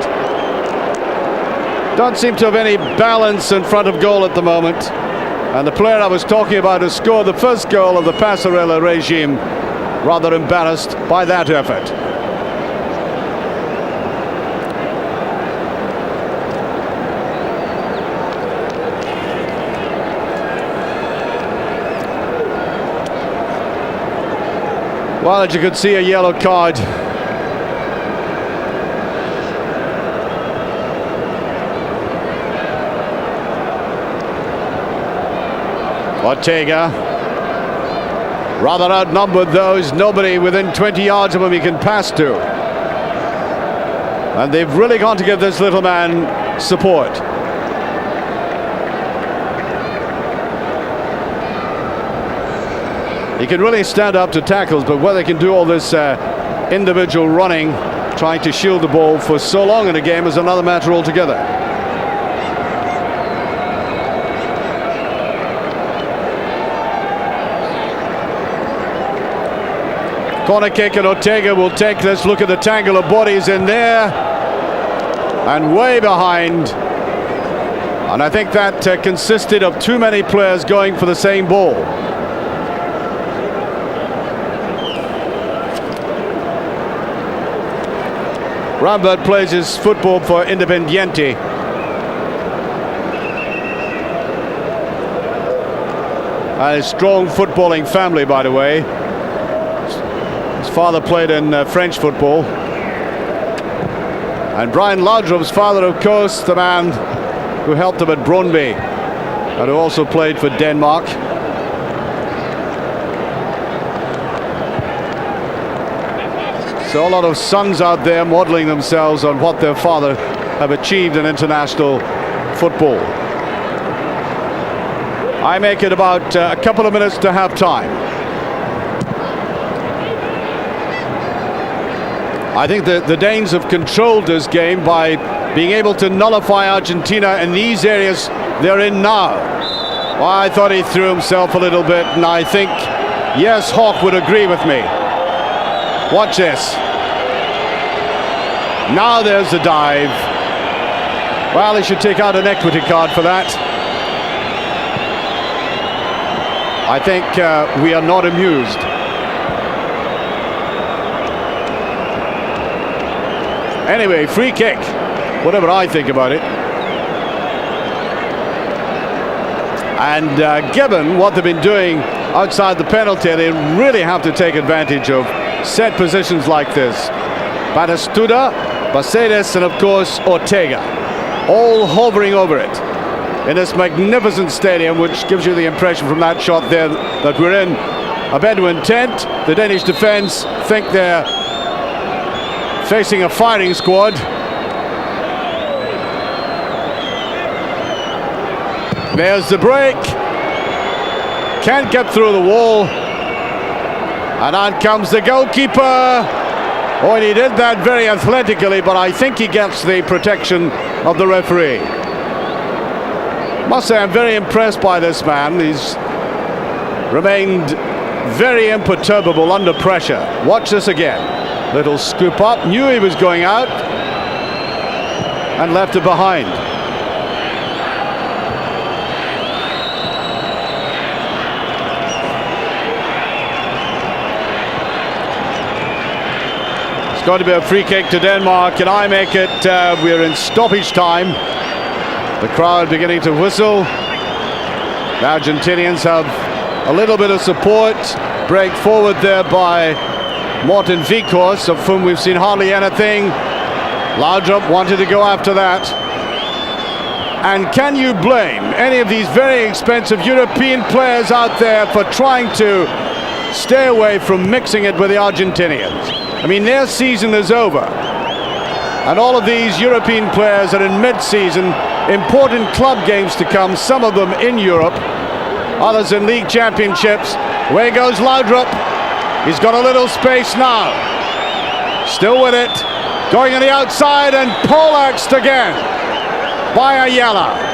Don't seem to have any balance in front of goal at the moment. And the player I was talking about has scored the first goal of the Passarella regime, rather embarrassed by that effort. Well, as you could see, a yellow card. Ortega, rather outnumbered those, nobody within 20 yards of him he can pass to. And they've really gone to give this little man support. He can really stand up to tackles, but whether he can do all this individual running, trying to shield the ball for so long in a game, is another matter altogether. Corner kick, and Ortega will take this. Look at the tangle of bodies in there, and way behind. And I think that consisted of too many players going for the same ball. Rambert plays his football for Independiente. A strong footballing family, by the way. His father played in French football. And Brian Laudrup's father, of course, the man who helped him at Brøndby and who also played for Denmark. So a lot of sons out there modelling themselves on what their father have achieved in international football. I make it about a couple of minutes to half time. I think the Danes have controlled this game by being able to nullify Argentina in these areas they're in now. Well, I thought he threw himself a little bit, and I think, yes, Hawk would agree with me. Watch this. Now there's the dive. Well, he should take out an equity card for that. I think we are not amused. Anyway, free kick, whatever I think about it. And given what they've been doing outside the penalty, they really have to take advantage of set positions like this. Batistuta, Bassedas, and of course Ortega, all hovering over it in this magnificent stadium, which gives you the impression from that shot there that we're in a Bedouin tent. The Danish defence think they're facing a firing squad. There's the break. Can't get through the wall. And on comes the goalkeeper. Oh, and he did that very athletically, but I think he gets the protection of the referee. Must say I'm very impressed by this man. He's remained very imperturbable under pressure. Watch this again. Little scoop up, knew he was going out and left it behind. It's going to be a free kick to Denmark, and I make it. We're in stoppage time. The crowd beginning to whistle. The Argentinians have a little bit of support. Break forward there by Morten Vikors, of whom we've seen hardly anything. Laudrup wanted to go after that. And can you blame any of these very expensive European players out there for trying to stay away from mixing it with the Argentinians? I mean, their season is over. And all of these European players are in mid-season, important club games to come, some of them in Europe, others in league championships. Away goes Laudrup. He's got a little space now. Still with it. Going on the outside and poleaxed again by Ayala.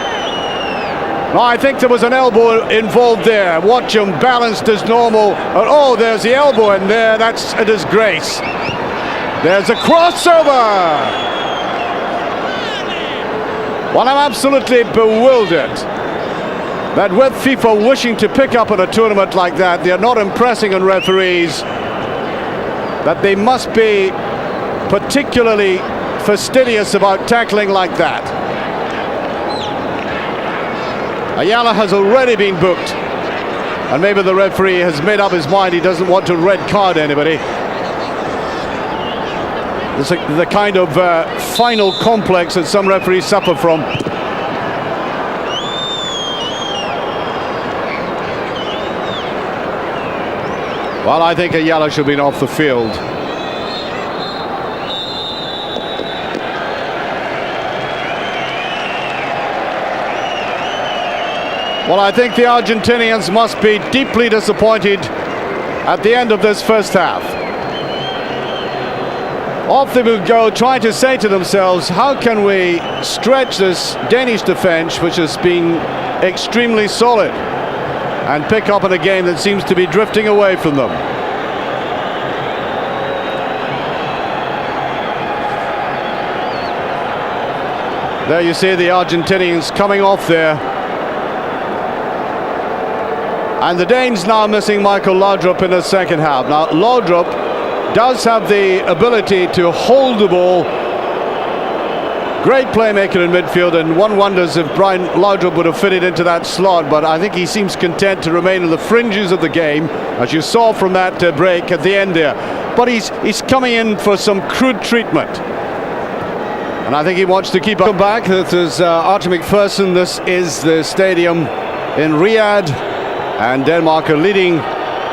No, I think there was an elbow involved there. Watch him balanced as normal. Oh, there's the elbow in there. That's a disgrace. There's a crossover. Well, I'm absolutely bewildered that with FIFA wishing to pick up on a tournament like that, they're not impressing on referees, that they must be particularly fastidious about tackling like that. Ayala has already been booked, and maybe the referee has made up his mind he doesn't want to red card anybody. It's the kind of final complex that some referees suffer from. Well, I think Ayala should have been off the field. Well, I think the Argentinians must be deeply disappointed at the end of this first half. Off they will go, trying to say to themselves, how can we stretch this Danish defence, which has been extremely solid, and pick up in a game that seems to be drifting away from them. There you see the Argentinians coming off there. And the Danes now missing Michael Laudrup in the second half. Now, Laudrup does have the ability to hold the ball Great playmaker in midfield, and one wonders if Brian Laudrup would have fitted into that slot, but I think he seems content to remain in the fringes of the game, as you saw from that break at the end there. But he's coming in for some crude treatment, and I think he wants to keep up. Back. This is Archie McPherson. This is the stadium in Riyadh, and Denmark are leading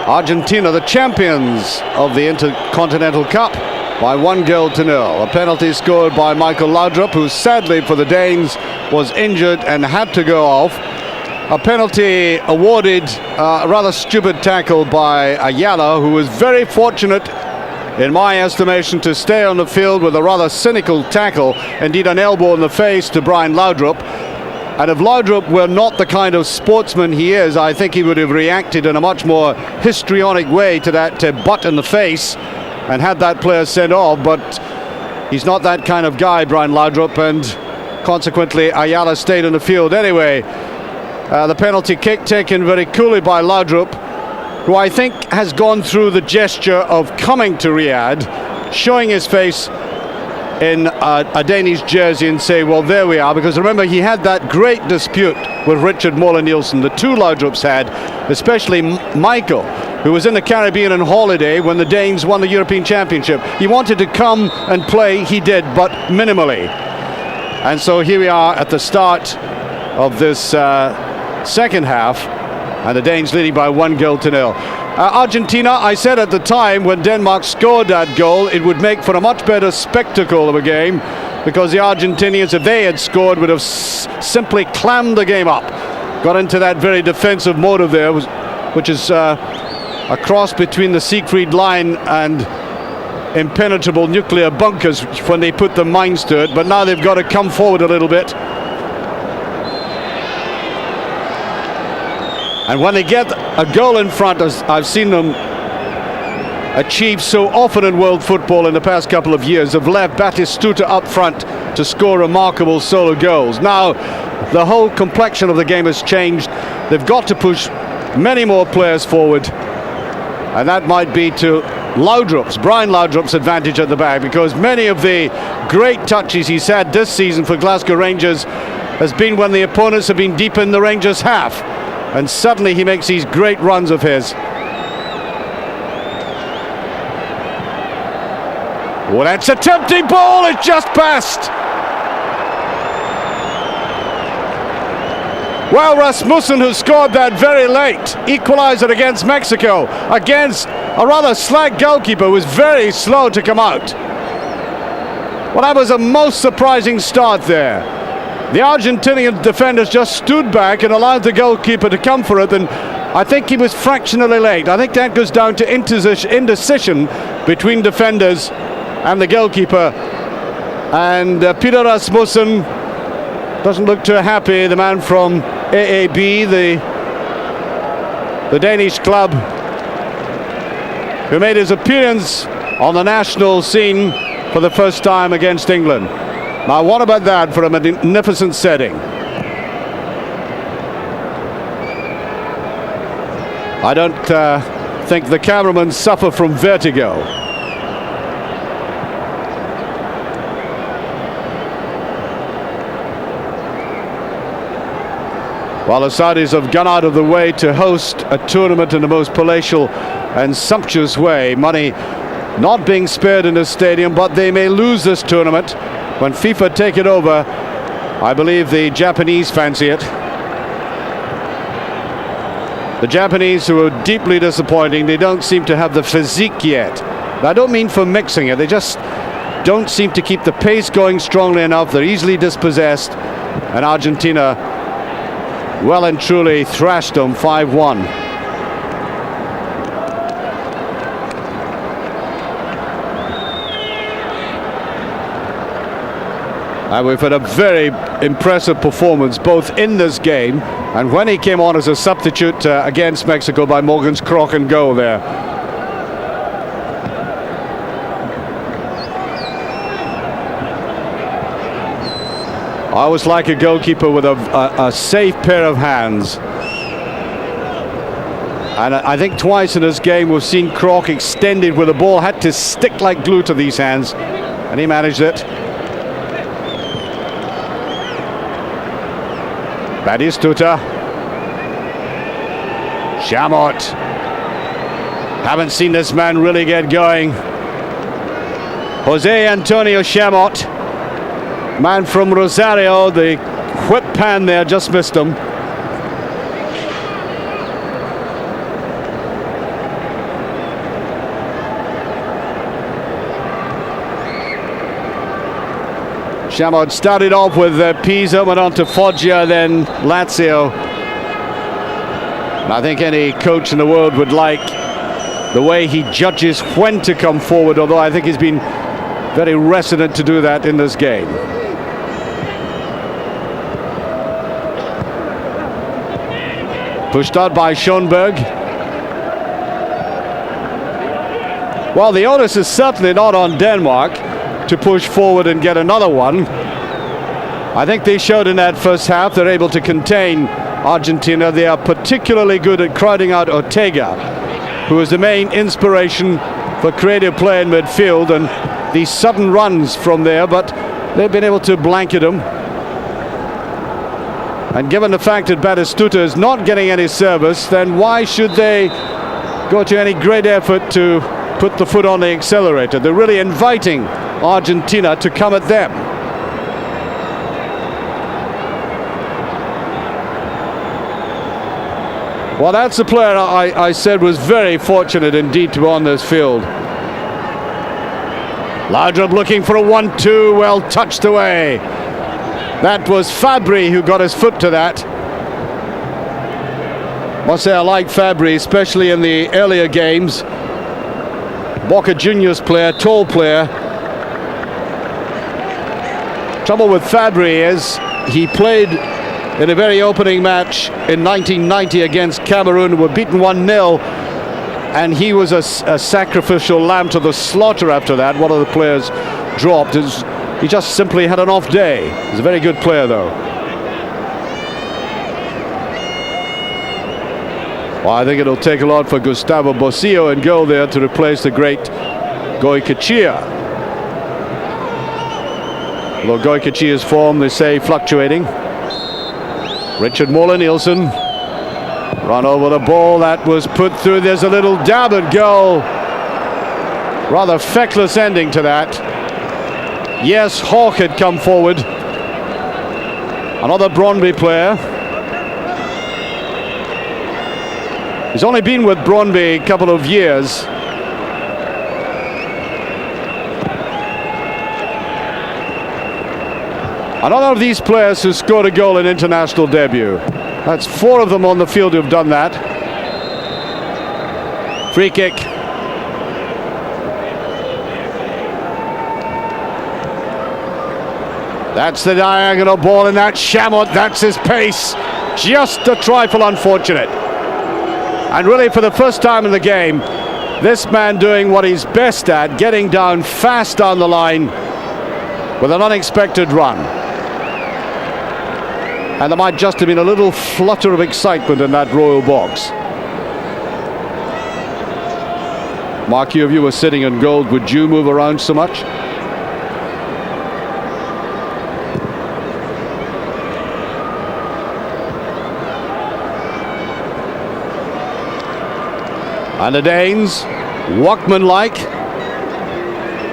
Argentina, the champions of the Intercontinental Cup, by 1-0. A penalty scored by Michael Laudrup, who sadly for the Danes was injured and had to go off. A penalty awarded, a rather stupid tackle by Ayala, who was very fortunate, in my estimation, to stay on the field with a rather cynical tackle, indeed an elbow in the face to Brian Laudrup. And if Laudrup were not the kind of sportsman he is, I think he would have reacted in a much more histrionic way to that butt in the face and had that player sent off. But he's not that kind of guy, Brian Laudrup, and consequently Ayala stayed on the field. Anyway, the penalty kick taken very coolly by Laudrup, who I think has gone through the gesture of coming to Riyadh, showing his face in a Danish jersey and say, well, there we are, because remember, he had that great dispute with Richard Moller-Nielsen. The two Laudrups had, especially Michael, who was in the Caribbean on holiday when the Danes won the European Championship. He wanted to come and play, he did, but minimally. And so here we are at the start of this second half, and the Danes leading by 1-0. Argentina, I said at the time when Denmark scored that goal, it would make for a much better spectacle of a game, because the Argentinians, if they had scored, would have simply clammed the game up. Got into that very defensive motive there, which is a cross between the Siegfried line and impenetrable nuclear bunkers when they put the minds to it. But now they've got to come forward a little bit. And when they get a goal in front, as I've seen them achieve so often in world football in the past couple of years, have left Batistuta up front to score remarkable solo goals. Now, the whole complexion of the game has changed. They've got to push many more players forward, and that might be to Brian Laudrup's advantage at the back, because many of the great touches he's had this season for Glasgow Rangers has been when the opponents have been deep in the Rangers' half. And suddenly he makes these great runs of his. Well, that's a tempting ball, it just passed. Well, Rasmussen, who scored that very late, equalized it against Mexico, against a rather slack goalkeeper, was very slow to come out. Well, that was a most surprising start there. The Argentinian defenders just stood back and allowed the goalkeeper to come for it, and I think he was fractionally late. I think that goes down to indecision between defenders and the goalkeeper. And Peter Rasmussen doesn't look too happy, the man from AAB, the Danish club, who made his appearance on the national scene for the first time against England. Now, what about that for a magnificent setting? I don't think the cameramen suffer from vertigo. While the Saudis have gone out of the way to host a tournament in the most palatial and sumptuous way, money not being spared in the stadium, but they may lose this tournament. When FIFA take it over, I believe the Japanese fancy it. The Japanese, who are deeply disappointing, they don't seem to have the physique yet. I don't mean for mixing it, they just don't seem to keep the pace going strongly enough. They're easily dispossessed, and Argentina well and truly thrashed them 5-1. And we've had a very impressive performance both in this game and when he came on as a substitute against Mexico by Morgan's crock and goal there. I always like a goalkeeper with a safe pair of hands. And I think twice in this game we've seen Crock extended with the ball, had to stick like glue to these hands, and he managed it. Batistuta. Chamot. Haven't seen this man really get going. José Antonio Chamot, man from Rosario. The whip pan there just missed him. Chamot started off with Pisa, went on to Foggia, then Lazio. And I think any coach in the world would like the way he judges when to come forward, although I think he's been very reticent to do that in this game. Pushed out by Schoenberg. Well, the onus is certainly not on Denmark to push forward and get another one. I think they showed in that first half they're able to contain Argentina. They are particularly good at crowding out Ortega, who is the main inspiration for creative play in midfield, and these sudden runs from there, but they've been able to blanket him. And given the fact that Batistuta is not getting any service, then why should they go to any great effort to put the foot on the accelerator? They're really inviting Argentina to come at them. Well, that's a player I said was very fortunate indeed to be on this field. Laudrup looking for a 1-2, well touched away. That was Fabbri who got his foot to that. Must say I like Fabbri, especially in the earlier games. Boca Juniors player, tall player. Trouble with Fabbri is he played in a very opening match in 1990 against Cameroon, were beaten 1-0, and he was a sacrificial lamb to the slaughter after that. One of the players dropped. He just simply had an off day. He's a very good player, though. Well, I think it'll take a lot for Gustavo Bossio in goal there to replace the great Goalkeeper. Although Goalkeeper's form, they say, fluctuating. Richard Moller-Nielsen run over the ball, that was put through. There's a little dab at goal. Rather feckless ending to that. Yes, Hawk had come forward. Another Brøndby player. He's only been with Brøndby a couple of years. Another of these players who scored a goal in international debut. That's 4 of them on the field who've done that. Free kick. That's the diagonal ball, and that's Chamot. That's his pace. Just a trifle unfortunate. And really, for the first time in the game, this man doing what he's best at, getting down fast down the line with an unexpected run. And there might just have been a little flutter of excitement in that royal box. Mark, you, if you were sitting in goal, would you move around so much? And the Danes, Walkman-like.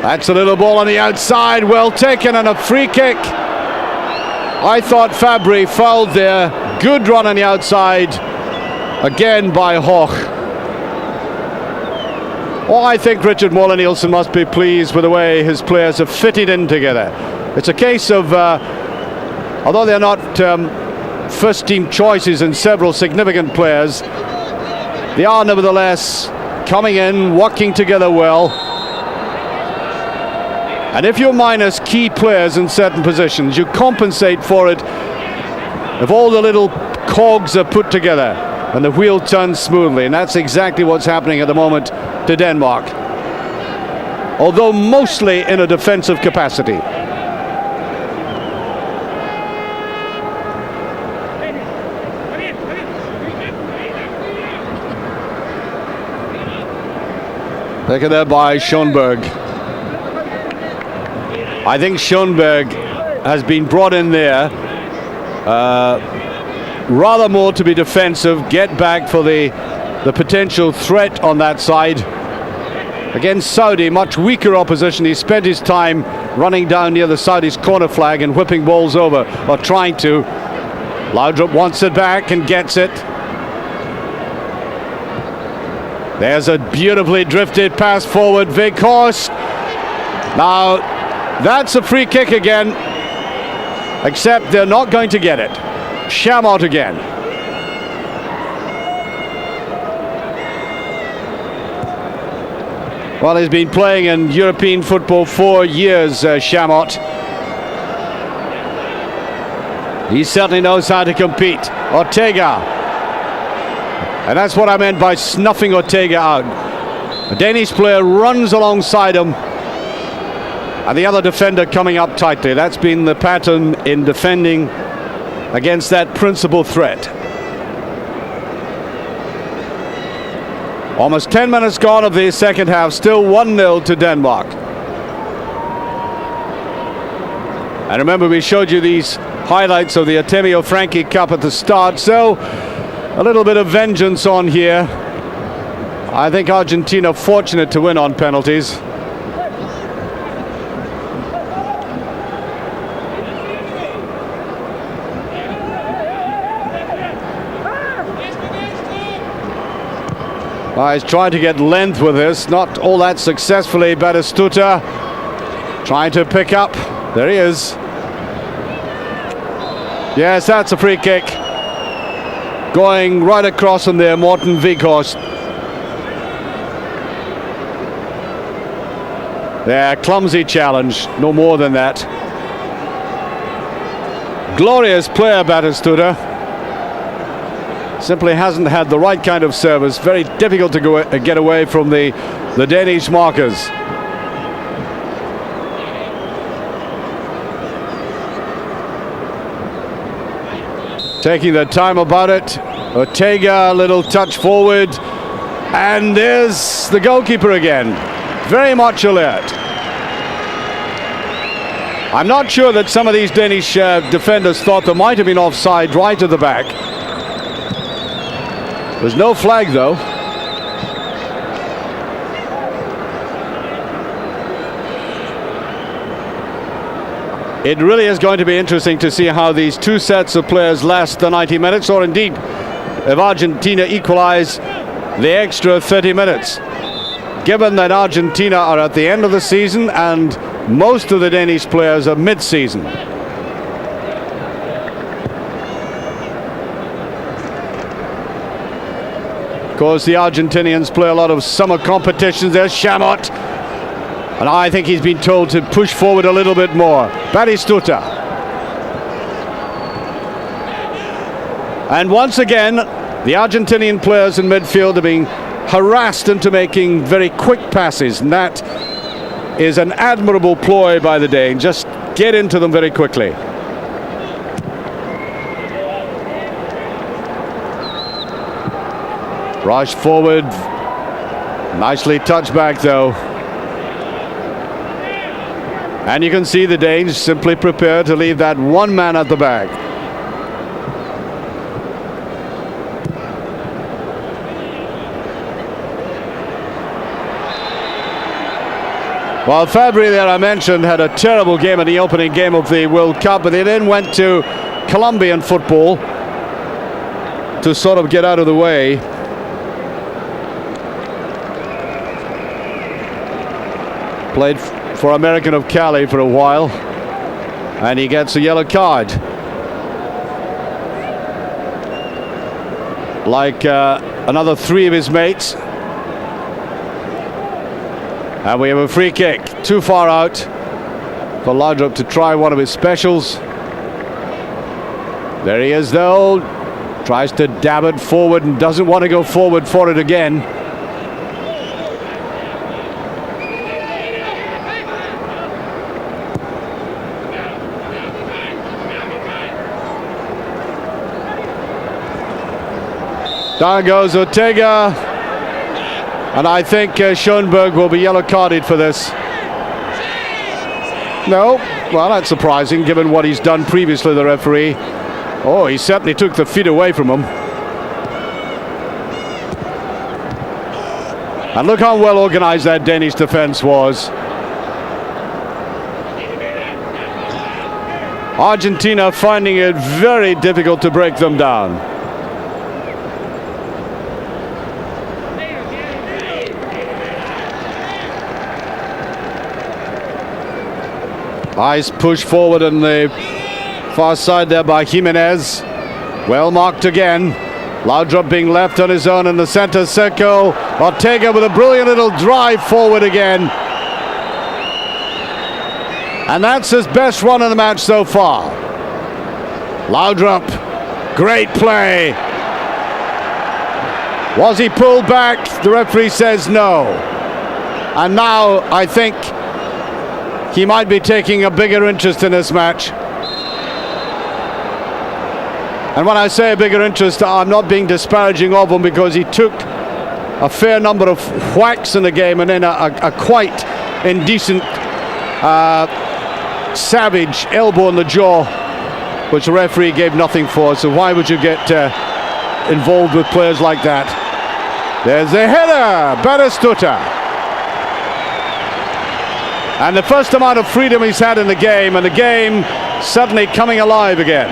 That's a little ball on the outside, well taken, and a free kick. I thought Fabbri fouled there. Good run on the outside, again by Hoch. Oh, I think Richard Moller-Nielsen must be pleased with the way his players have fitted in together. It's a case of, although they're not first team choices in several significant players, they are nevertheless coming in, working together well. And if you minus key players in certain positions, you compensate for it if all the little cogs are put together and the wheel turns smoothly. And that's exactly what's happening at the moment to Denmark, although mostly in a defensive capacity. Taken there by Schoenberg. I think Schoenberg has been brought in there rather more to be defensive, get back for the potential threat on that side. Against Saudi, much weaker opposition, he spent his time running down near the Saudi's corner flag and whipping balls over, or trying to. Laudrup wants it back and gets it. There's a beautifully drifted pass forward, Weghorst. Now, that's a free kick again, except they're not going to get it. Chamot again. Well, he's been playing in European football 4 years, Chamot. He certainly knows how to compete. Ortega. And that's what I meant by snuffing Ortega out. A Danish player runs alongside him, and the other defender coming up tightly. That's been the pattern in defending against that principal threat. Almost 10 minutes gone of the second half, still 1-0 to Denmark. And remember, we showed you these highlights of the Artemio Franchi Cup at the start, so a little bit of vengeance on here. I think Argentina fortunate to win on penalties. He's trying to get length with this, not all that successfully. Batistuta trying to pick up. There he is. Yes, that's a free kick. Going right across on there, Morten Weghorst. There, clumsy challenge, no more than that. Glorious player, Batistuta. Simply hasn't had the right kind of service. Very difficult to get away from the Danish markers. Taking their time about it. Ortega, a little touch forward. And there's the goalkeeper again. Very much alert. I'm not sure that some of these Danish defenders thought there might have been offside right at the back. There's no flag, though. It really is going to be interesting to see how these two sets of players last the 90 minutes, or indeed, if Argentina equalize, the extra 30 minutes. Given that Argentina are at the end of the season and most of the Danish players are mid-season. Of course, the Argentinians play a lot of summer competitions. There's Chamot, and I think he's been told to push forward a little bit more. Batistuta. And once again, the Argentinian players in midfield are being harassed into making very quick passes, and that is an admirable ploy by the Danes. Just get into them very quickly. Rush forward, nicely touched back though. And you can see the Danes simply prepare to leave that one man at the back. Well, Fabbri there, I mentioned, had a terrible game in the opening game of the World Cup, but they then went to Colombian football to sort of get out of the way. Played for American of Cali for a while, and he gets a yellow card. Like another three of his mates. And we have a free kick, too far out for Laudrup to try one of his specials. There he is though, tries to dab it forward and doesn't want to go forward for it again. Down goes Ortega. And I think Schoenberg will be yellow carded for this. No, well, that's surprising given what he's done previously, the referee. Oh, he certainly took the feet away from him. And look how well organised that Danish defence was. Argentina finding it very difficult to break them down. Nice push forward on the far side there by Jimenez. Well marked again. Laudrup being left on his own in the centre circle. Ortega with a brilliant little drive forward again. And that's his best run in the match so far. Laudrup, great play. Was he pulled back? The referee says no. And now I think he might be taking a bigger interest in this match. And when I say a bigger interest, I'm not being disparaging of him, because he took a fair number of whacks in the game and then a quite indecent, savage elbow in the jaw, which the referee gave nothing for. So why would you get involved with players like that? There's the header, Batistuta. And the first amount of freedom he's had in the game, and the game suddenly coming alive again.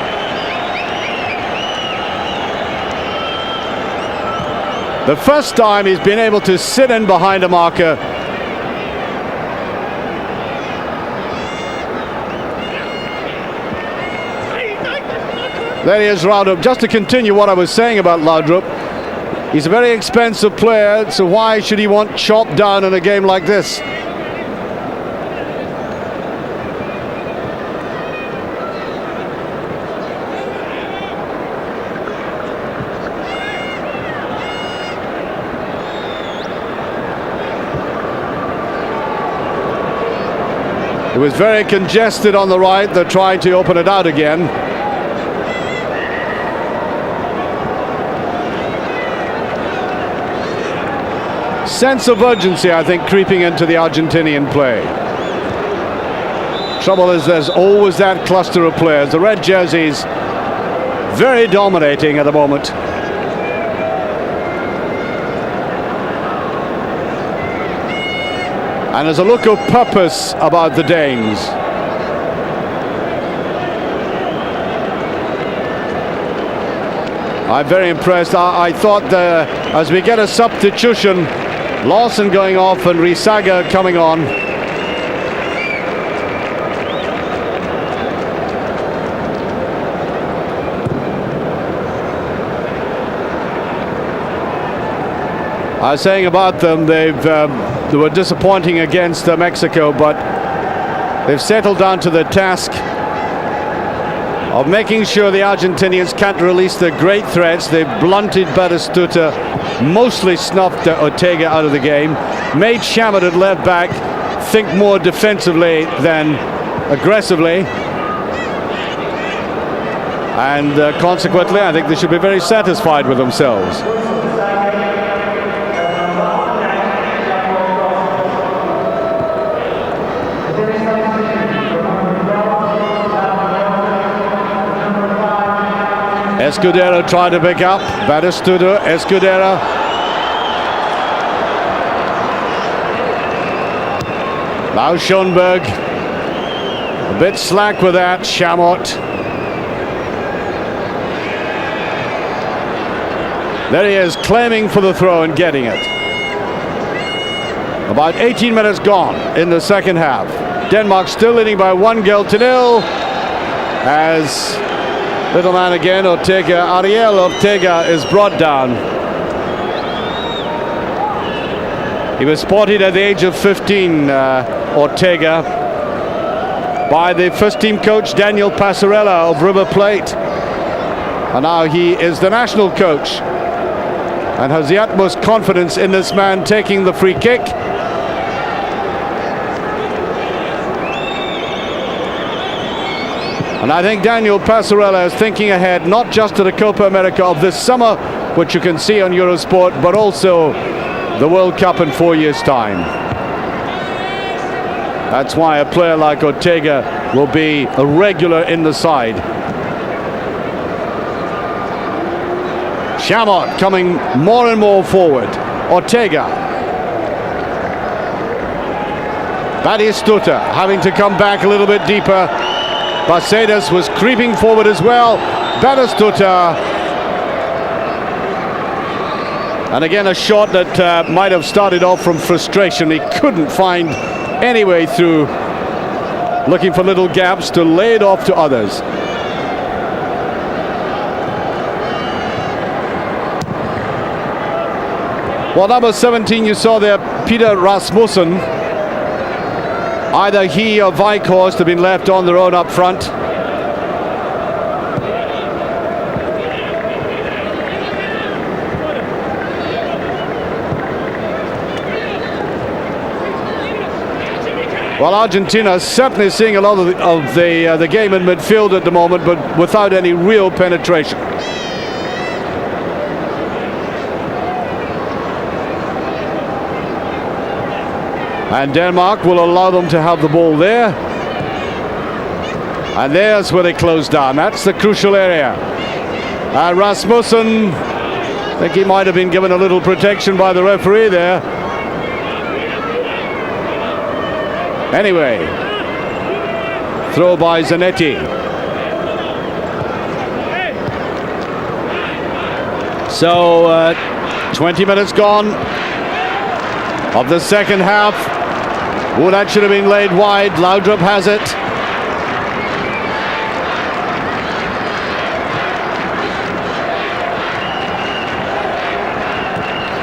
The first time he's been able to sit in behind a marker. There he is, Laudrup. Just to continue what I was saying about Laudrup, he's a very expensive player, so why should he want chopped down in a game like this? It was very congested on the right. They're trying to open it out again. Sense of urgency, I think, creeping into the Argentinian play. Trouble is, there's always that cluster of players. The red jerseys very dominating at the moment. And there's a look of purpose about the Danes. I'm very impressed. I thought as we get a substitution, Lawson going off and Risaga coming on. I was saying about them, they were disappointing against Mexico, but they've settled down to the task of making sure the Argentinians can't release their great threats. They've blunted Batistuta, mostly snuffed Ortega out of the game, made Chamot at left back think more defensively than aggressively, and consequently I think they should be very satisfied with themselves. Escudero tried to pick up. Batistuta, Escudero. Now Schoenberg. A bit slack with that. Chamot. There he is, claiming for the throw and getting it. About 18 minutes gone in the second half. Denmark still leading by 1-0 as little man again, Ortega, Ariel Ortega is brought down. He was spotted at the age of 15, Ortega, by the first team coach Daniel Passarella of River Plate. And now he is the national coach and has the utmost confidence in this man taking the free kick. And I think Daniel Passarella is thinking ahead, not just to the Copa America of this summer, which you can see on EUROSPORT, but also the World Cup in 4 years' time. That's why a player like Ortega will be a regular in the side. Chamot coming more and more forward. Ortega. Batistuta having to come back a little bit deeper. Bassedas was creeping forward as well. Batistuta. And again, a shot that might have started off from frustration. He couldn't find any way through, looking for little gaps to lay it off to others. Well, number 17 you saw there, Peter Rasmussen. Either he or Vikhorst have been left on their own up front. Well, Argentina is certainly seeing a lot of the game in midfield at the moment, but without any real penetration. And Denmark will allow them to have the ball there. And there's where they close down. That's the crucial area. And Rasmussen, I think he might have been given a little protection by the referee there. Anyway, throw by Zanetti. So 20 minutes gone of the second half. Oh, that should have been laid wide. Laudrup has it.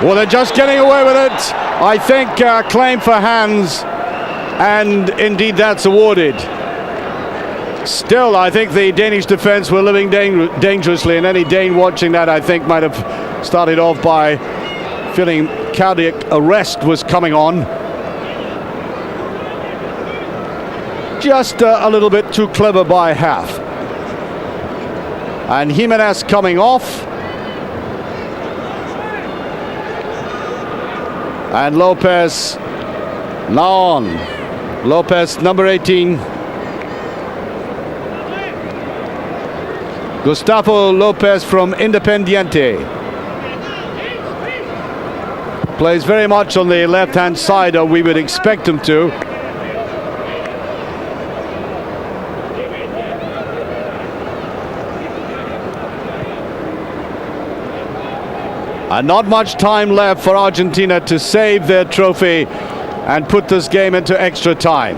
Well, they're just getting away with it. I think claim for hands, and indeed that's awarded. Still, I think the Danish defence were living dangerously, and any Dane watching that, I think, might have started off by feeling cardiac arrest was coming on. Just a little bit too clever by half. And Jimenez coming off. And Lopez now on. Lopez, number 18. Gustavo Lopez from Independiente. Plays very much on the left-hand side, or we would expect him to. And not much time left for Argentina to save their trophy and put this game into extra time.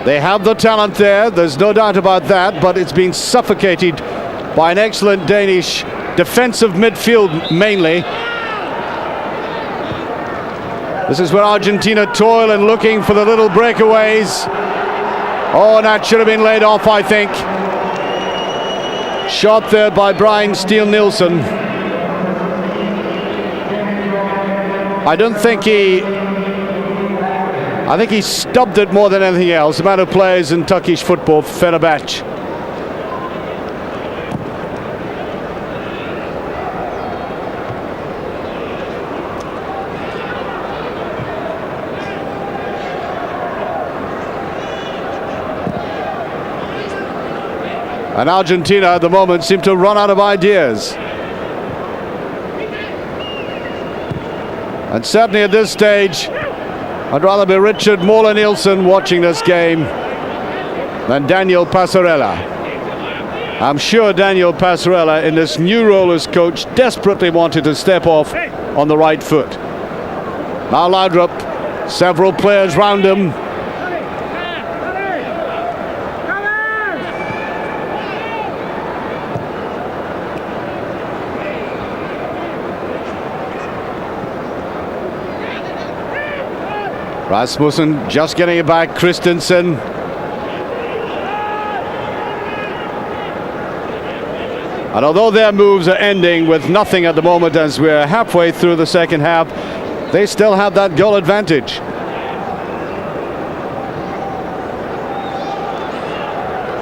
They have the talent there, there's no doubt about that, but it's been suffocated by an excellent Danish defensive midfield mainly. This is where Argentina toil and looking for the little breakaways. Oh, and that should have been laid off, I think. Shot there by Brian Steele-Nielsen. I think he stubbed it more than anything else. The man who plays in Turkish football, Fenerbahce. And Argentina at the moment seem to run out of ideas. And certainly at this stage, I'd rather be Richard Moller-Nielsen watching this game than Daniel Passarella. I'm sure Daniel Passarella, in this new role as coach, desperately wanted to step off on the right foot. Now Laudrup, several players round him. Rasmussen just getting it back. Christensen. And although their moves are ending with nothing at the moment as we're halfway through the second half, they still have that goal advantage.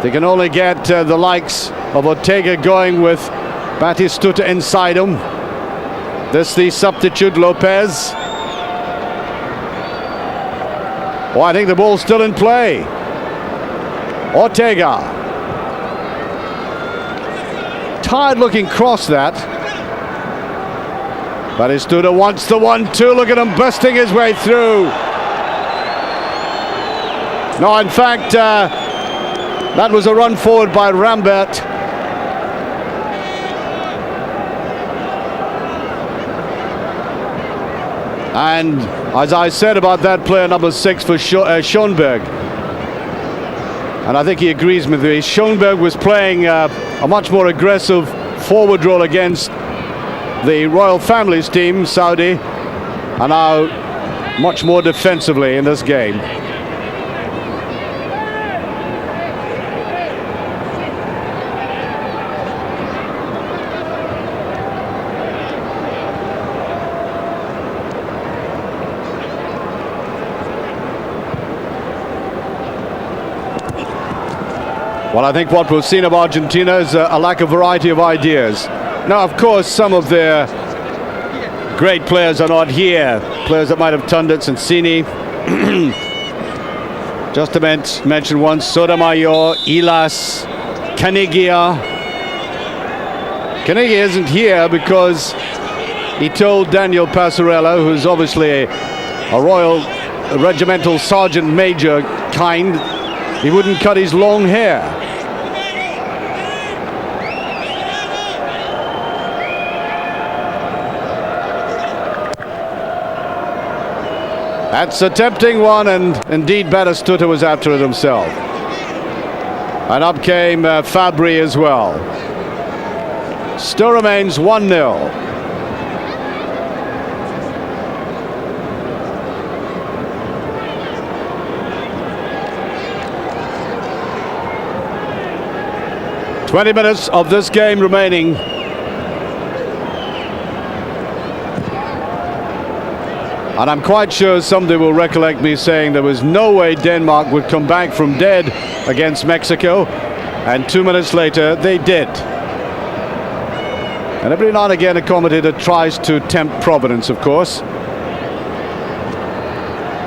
They can only get the likes of Ortega going with Batistuta inside him. This the substitute Lopez. Oh, I think the ball's still in play. tired-looking cross, that. Batistuta wants the 1-2. Look at him busting his way through. No, in fact, that was a run forward by Rambert. And as I said about that player, number 6 for Schoenberg, and I think he agrees with me, Schoenberg was playing a much more aggressive forward role against the royal family's team, Saudi, and now much more defensively in this game. Well, I think what we've seen of Argentina is a lack of variety of ideas. Now, of course, some of their great players are not here. Players that might have turned it, Sensini. Just to mention one, Sotomayor, Ilas, Canigia. Canigia isn't here because he told Daniel Passarella, who's obviously a royal regimental sergeant major kind, he wouldn't cut his long hair. That's a tempting one, and indeed Batistuta was after it himself. And up came Fabbri as well. Still remains 1-0. "20 minutes of this game remaining. And I'm quite sure somebody will recollect me saying there was no way Denmark would come back from dead against Mexico, and 2 minutes later they did. And every now and again a commentator tries to tempt Providence, of course.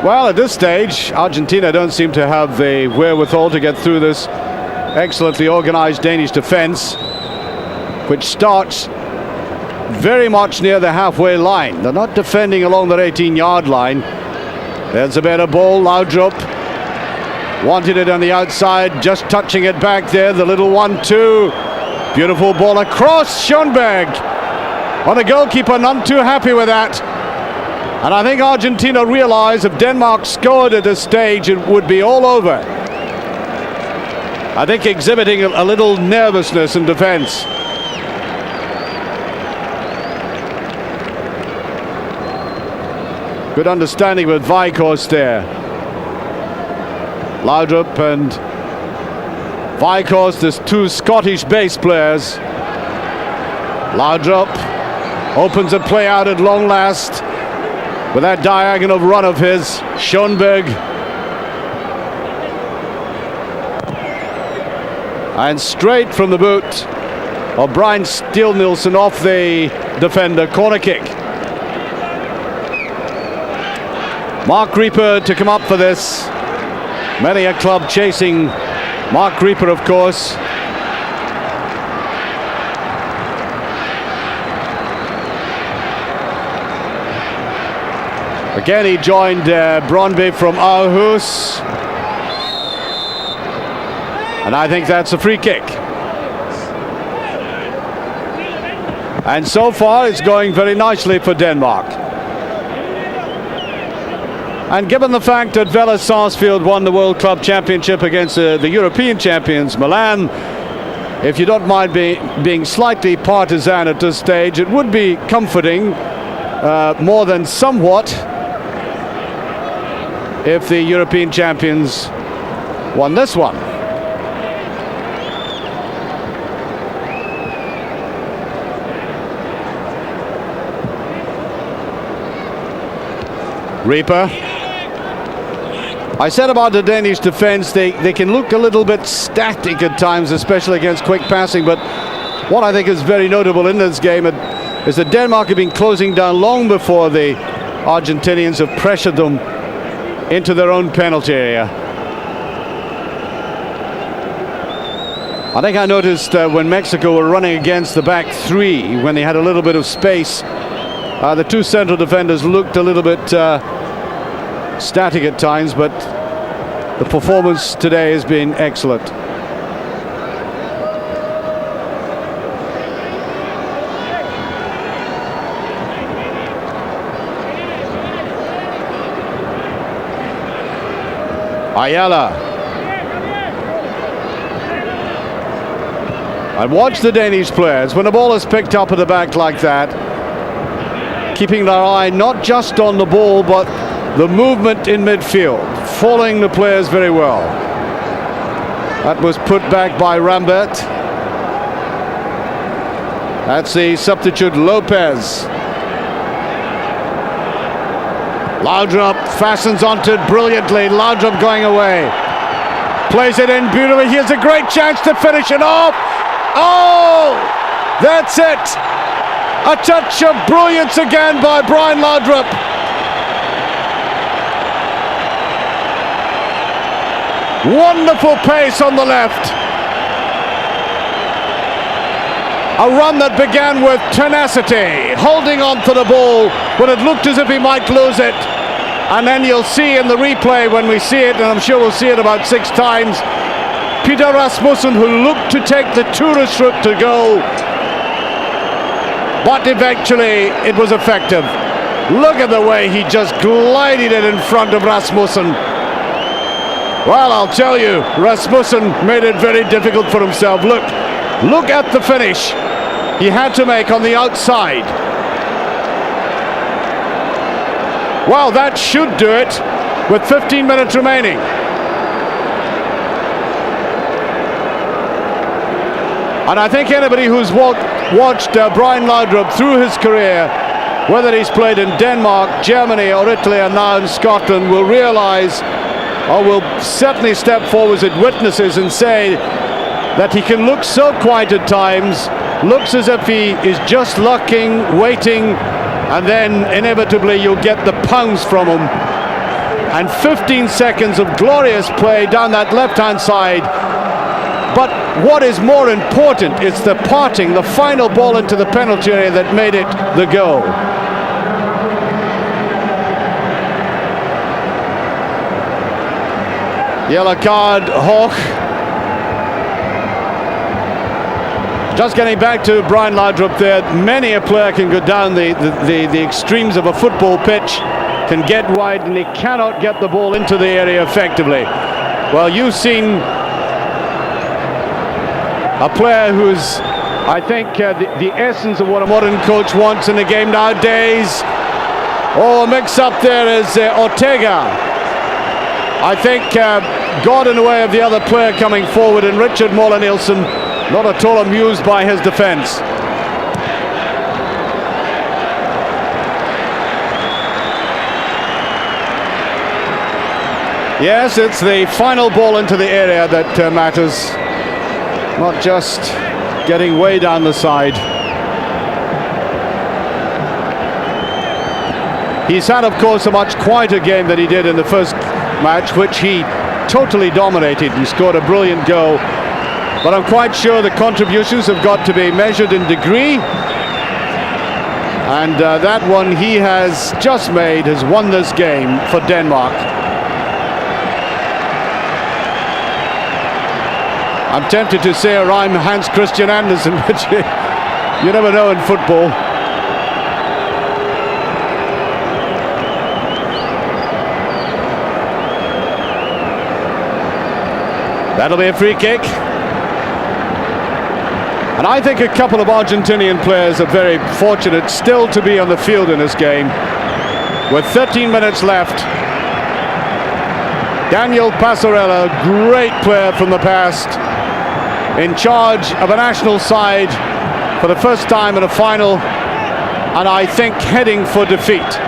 Well, at this stage, Argentina don't seem to have the wherewithal to get through this excellently organized Danish defense, which starts very much near the halfway line. They're not defending along their 18-yard line. There's a better ball. Laudrup wanted it on the outside, just touching it back there. The little 1-2. Beautiful ball across. Schoenberg on the goalkeeper, none too happy with that. And I think Argentina realized if Denmark scored at this stage, it would be all over. I think exhibiting a little nervousness in defense. Good understanding with Weghorst there. Laudrup and Weghorst, there's two Scottish base players. Laudrup opens a play out at long last with that diagonal run of his. Schoenberg. And straight from the boot of Brian Steele-Nielsen off the defender, corner kick. Mark Reaper to come up for this. Many a club chasing Mark Reaper, of course. Again, he joined Brøndby from Aarhus. And I think that's a free kick. And so far, it's going very nicely for Denmark. And given the fact that Vélez Sarsfield won the World Club Championship against the European champions, Milan, if you don't mind being slightly partisan at this stage, it would be comforting, more than somewhat, if the European champions won this one. Reaper. I said about the Danish defense, they can look a little bit static at times, especially against quick passing, but what I think is very notable in this game is that Denmark have been closing down long before the Argentinians have pressured them into their own penalty area. I think I noticed when Mexico were running against the back three, when they had a little bit of space, the two central defenders looked a little bit static at times, but the performance today has been excellent. Ayala. And watch the Danish players, when the ball is picked up at the back like that, keeping their eye not just on the ball, but the movement in midfield, following the players very well. That was put back by Rambert. That's the substitute Lopez. Laudrup fastens onto it brilliantly. Laudrup going away. Plays it in beautifully. Here's a great chance to finish it off. Oh, that's it. A touch of brilliance again by Brian Laudrup. Wonderful pace on the left. A run that began with tenacity, holding on to the ball when it looked as if he might lose it. And then you'll see in the replay when we see it, and I'm sure we'll see it about 6 times, Peter Rasmussen, who looked to take the tourist route to goal, but eventually it was effective. Look at the way he just glided it in front of Rasmussen. Well, I'll tell you, Rasmussen made it very difficult for himself. Look at the finish he had to make on the outside. Well, that should do it with 15 minutes remaining. And I think anybody who's watched Brian Laudrup through his career, whether he's played in Denmark, Germany or Italy and now in Scotland, will realise, or will certainly step forward as witnesses and say that he can look so quiet at times, looks as if he is just looking, waiting, and then inevitably you'll get the pounds from him. And 15 seconds of glorious play down that left-hand side. But what is more important, it's the parting, the final ball into the penalty area that made it the goal. Yellow card, Hoch. Just getting back to Brian Laudrup there, many a player can go down the extremes of a football pitch, can get wide, and he cannot get the ball into the area effectively. Well, you've seen a player who's, I think, the essence of what a modern coach wants in the game nowadays. Oh, a mix-up there is Ortega. I think got in the way of the other player coming forward, and Richard Moller-Nielsen not at all amused by his defence. Yes, it's the final ball into the area that matters, not just getting way down the side. He's had, of course, a much quieter game than he did in the first match, which he totally dominated and scored a brilliant goal. But I'm quite sure the contributions have got to be measured in degree. And that one he has just made has won this game for Denmark. I'm tempted to say a rhyme, Hans Christian Andersen, but you never know in football. That'll be a free kick. And I think a couple of Argentinian players are very fortunate still to be on the field in this game. With 13 minutes left, Daniel Passarella, great player from the past, in charge of a national side for the first time in a final, and I think heading for defeat.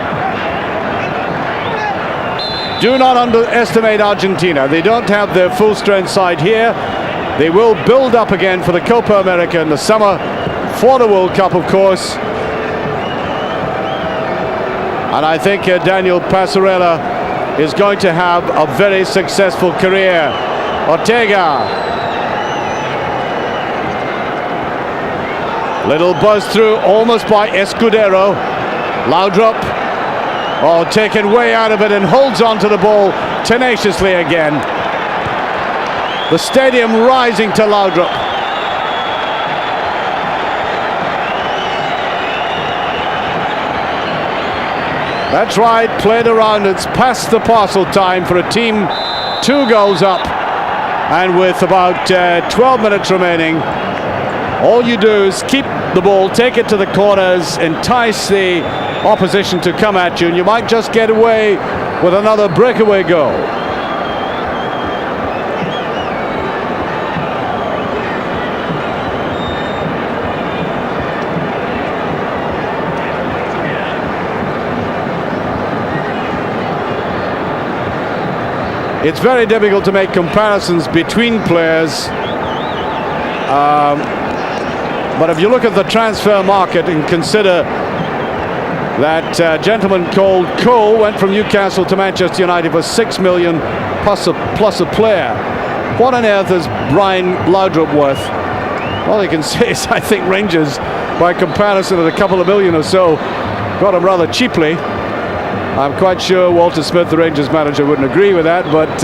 Do not underestimate Argentina. They don't have their full strength side here. They will build up again for the Copa America in the summer, for the World Cup, of course. And I think Daniel Passarella is going to have a very successful career. Ortega. Little buzz through, almost by Escudero. Laudrup, taken way out of it and holds on to the ball tenaciously again. The stadium rising to Laudrup. That's right, played around. It's past the parcel time for a team 2 goals up. And with about 12 minutes remaining, all you do is keep the ball, take it to the corners, entice the opposition to come at you, and you might just get away with another breakaway goal. It's very difficult to make comparisons between players. But if you look at the transfer market and consider that gentleman called Cole went from Newcastle to Manchester United for 6 million plus a player, what on earth is Brian Laudrup worth? All you can say is I think Rangers, by comparison at a couple of million or so, got him rather cheaply. I'm quite sure Walter Smith, the Rangers manager, wouldn't agree with that, but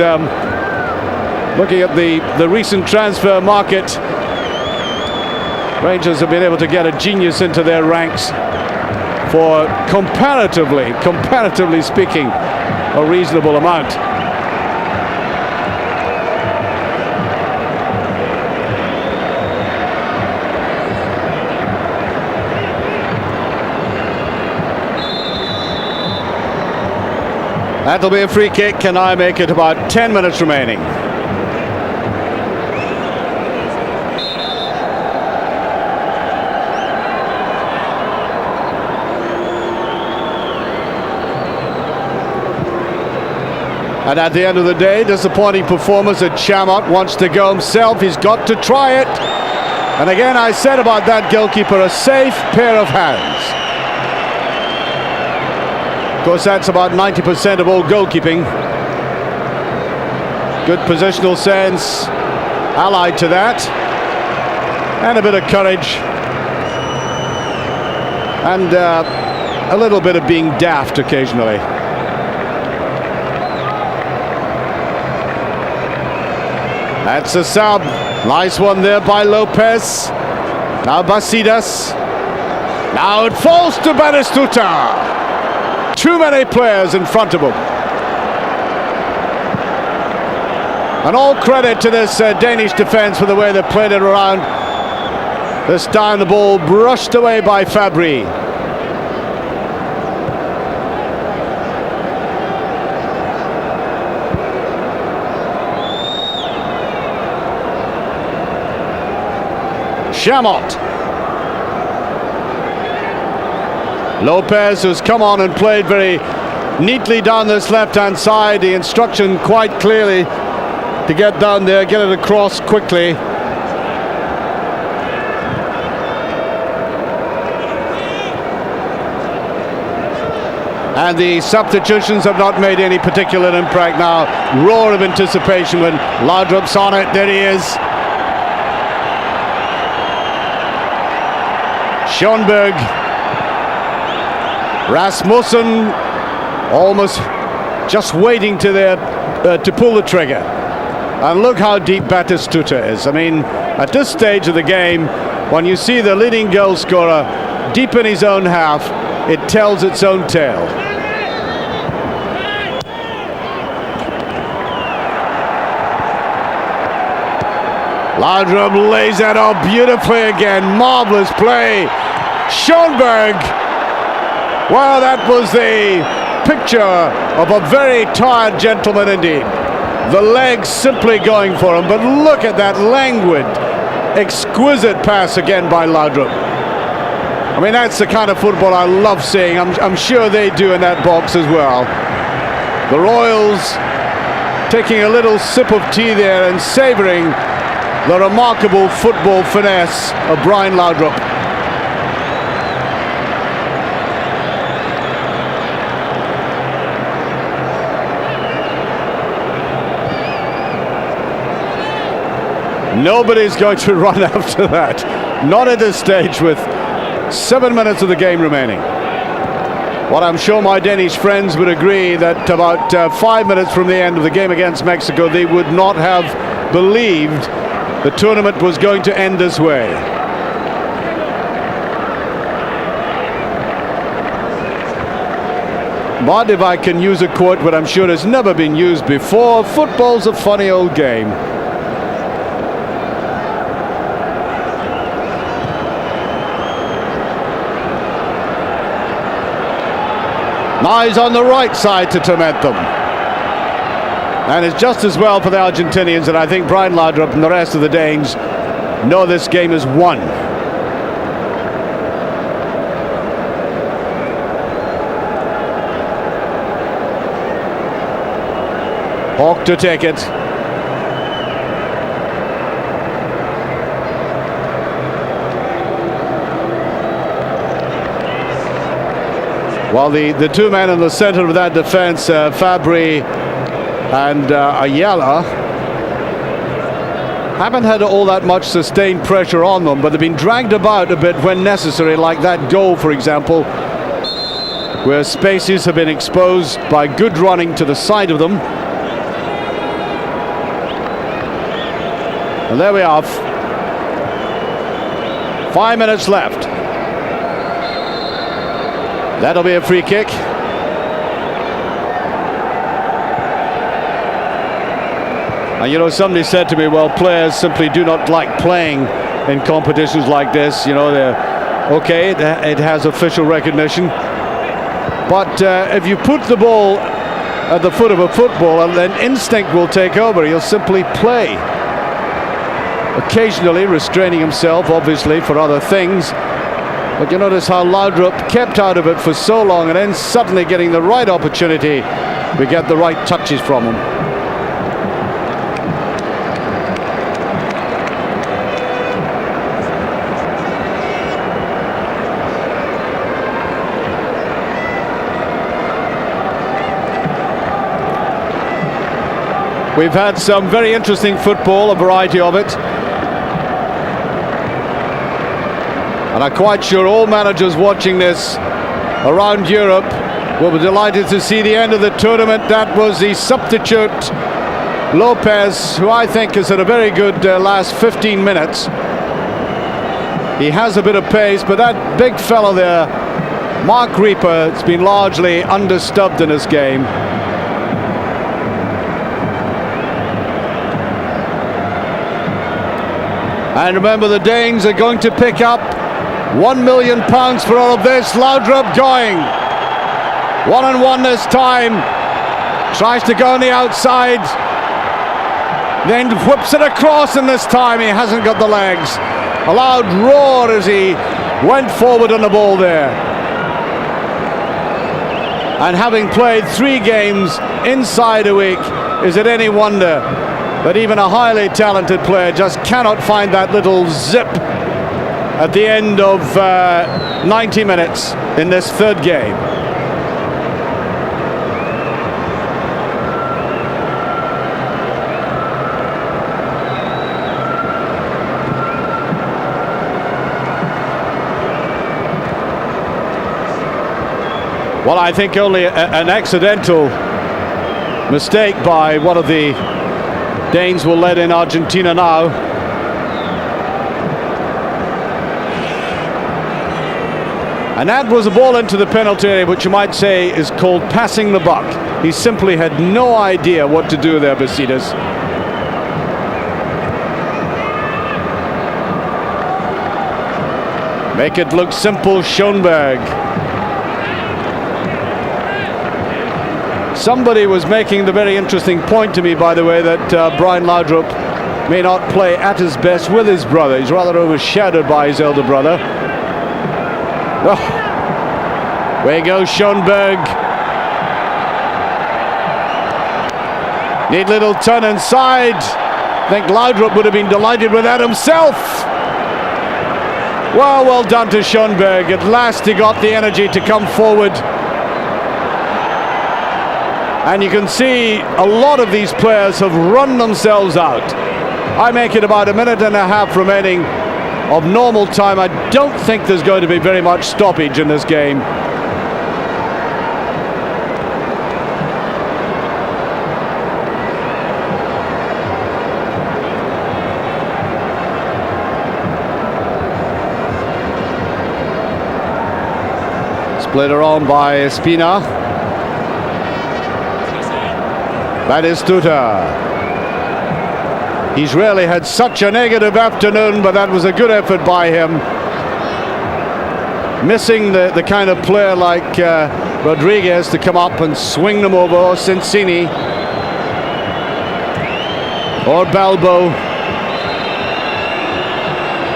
looking at the recent transfer market, Rangers have been able to get a genius into their ranks for comparatively speaking, a reasonable amount. That'll be a free kick, and I make it about 10 minutes remaining. And at the end of the day, disappointing performance at Chamot. Wants to go himself, he's got to try it. And again, I said about that goalkeeper, a safe pair of hands. Of course, that's about 90% of all goalkeeping. Good positional sense allied to that, and a bit of courage, and a little bit of being daft occasionally. That's a sub. Nice one there by Lopez. Now Bassedas. Now it falls to Batistuta. Too many players in front of him. And all credit to this Danish defence for the way they played it around. This time the ball brushed away by Fabbri. Chamot. Lopez, who's come on and played very neatly down this left-hand side. The instruction quite clearly to get down there, get it across quickly. And the substitutions have not made any particular impact now. Roar of anticipation when Laudrup's on it. There he is. Schoenberg, Rasmussen, almost just waiting to pull the trigger. And look how deep Batistuta is. I mean, at this stage of the game, when you see the leading goal scorer deep in his own half, it tells its own tale. Laudrup lays that out beautifully again. Marvelous play. Schoenberg. Well, that was the picture of a very tired gentleman indeed. The legs simply going for him, but look at that languid, exquisite pass again by Laudrup. I mean, that's the kind of football I love seeing. I'm sure they do in that box as well. The Royals taking a little sip of tea there and savouring the remarkable football finesse of Brian Laudrup. Nobody's going to run after that. Not at this stage with 7 minutes of the game remaining. Well, I'm sure my Danish friends would agree that about 5 minutes from the end of the game against Mexico, they would not have believed the tournament was going to end this way. But if I can use a quote, what I'm sure has never been used before, football's a funny old game. Now he's on the right side to torment them. And it's just as well for the Argentinians, and I think Brian Laudrup and the rest of the Danes know this game is won. Hawk to take it. Well, the two men in the center of that defense, Fabbri and Ayala, haven't had all that much sustained pressure on them, but they've been dragged about a bit when necessary, like that goal, for example, where spaces have been exposed by good running to the side of them. And there we are. 5 minutes left. That'll be a free kick. And you know, somebody said to me, well, players simply do not like playing in competitions like this. You know, they're okay, it has official recognition. But if you put the ball at the foot of a footballer, then instinct will take over. He'll simply play. Occasionally restraining himself, obviously, for other things. But you notice how Laudrup kept out of it for so long, and then suddenly getting the right opportunity, we get the right touches from him. We've had some very interesting football, a variety of it. And I'm quite sure all managers watching this around Europe will be delighted to see the end of the tournament. That was the substitute Lopez, who I think has had a very good last 15 minutes. He has a bit of pace, but that big fella there, Mark Reaper, has been largely understubbed in this game. And remember, the Danes are going to pick up £1 million for all of this. Laudrup going. 1-on-1 this time. Tries to go on the outside. Then whips it across, and this time he hasn't got the legs. A loud roar as he went forward on the ball there. And having played 3 games inside a week, is it any wonder that even a highly talented player just cannot find that little zip at the end of 90 minutes in this third game? Well, I think only an accidental mistake by one of the Danes will let in Argentina now. And that was a ball into the penalty area, which you might say is called passing the buck. He simply had no idea what to do there, Bassedas. Make it look simple, Schoenberg. Somebody was making the very interesting point to me, by the way, that Brian Laudrup may not play at his best with his brother. He's rather overshadowed by his elder brother. Oh, where goes Schoenberg? Neat little turn inside. I think Laudrup would have been delighted with that himself. Well done to Schoenberg. At last he got the energy to come forward. And you can see a lot of these players have run themselves out. I make it about a minute and a half remaining of normal time, I don't think there's going to be very much stoppage in this game. Split around by Espina. Batistuta. He's rarely had such a negative afternoon, but that was a good effort by him. Missing the kind of player like Rodriguez to come up and swing them over, or Sensini, or Balbo.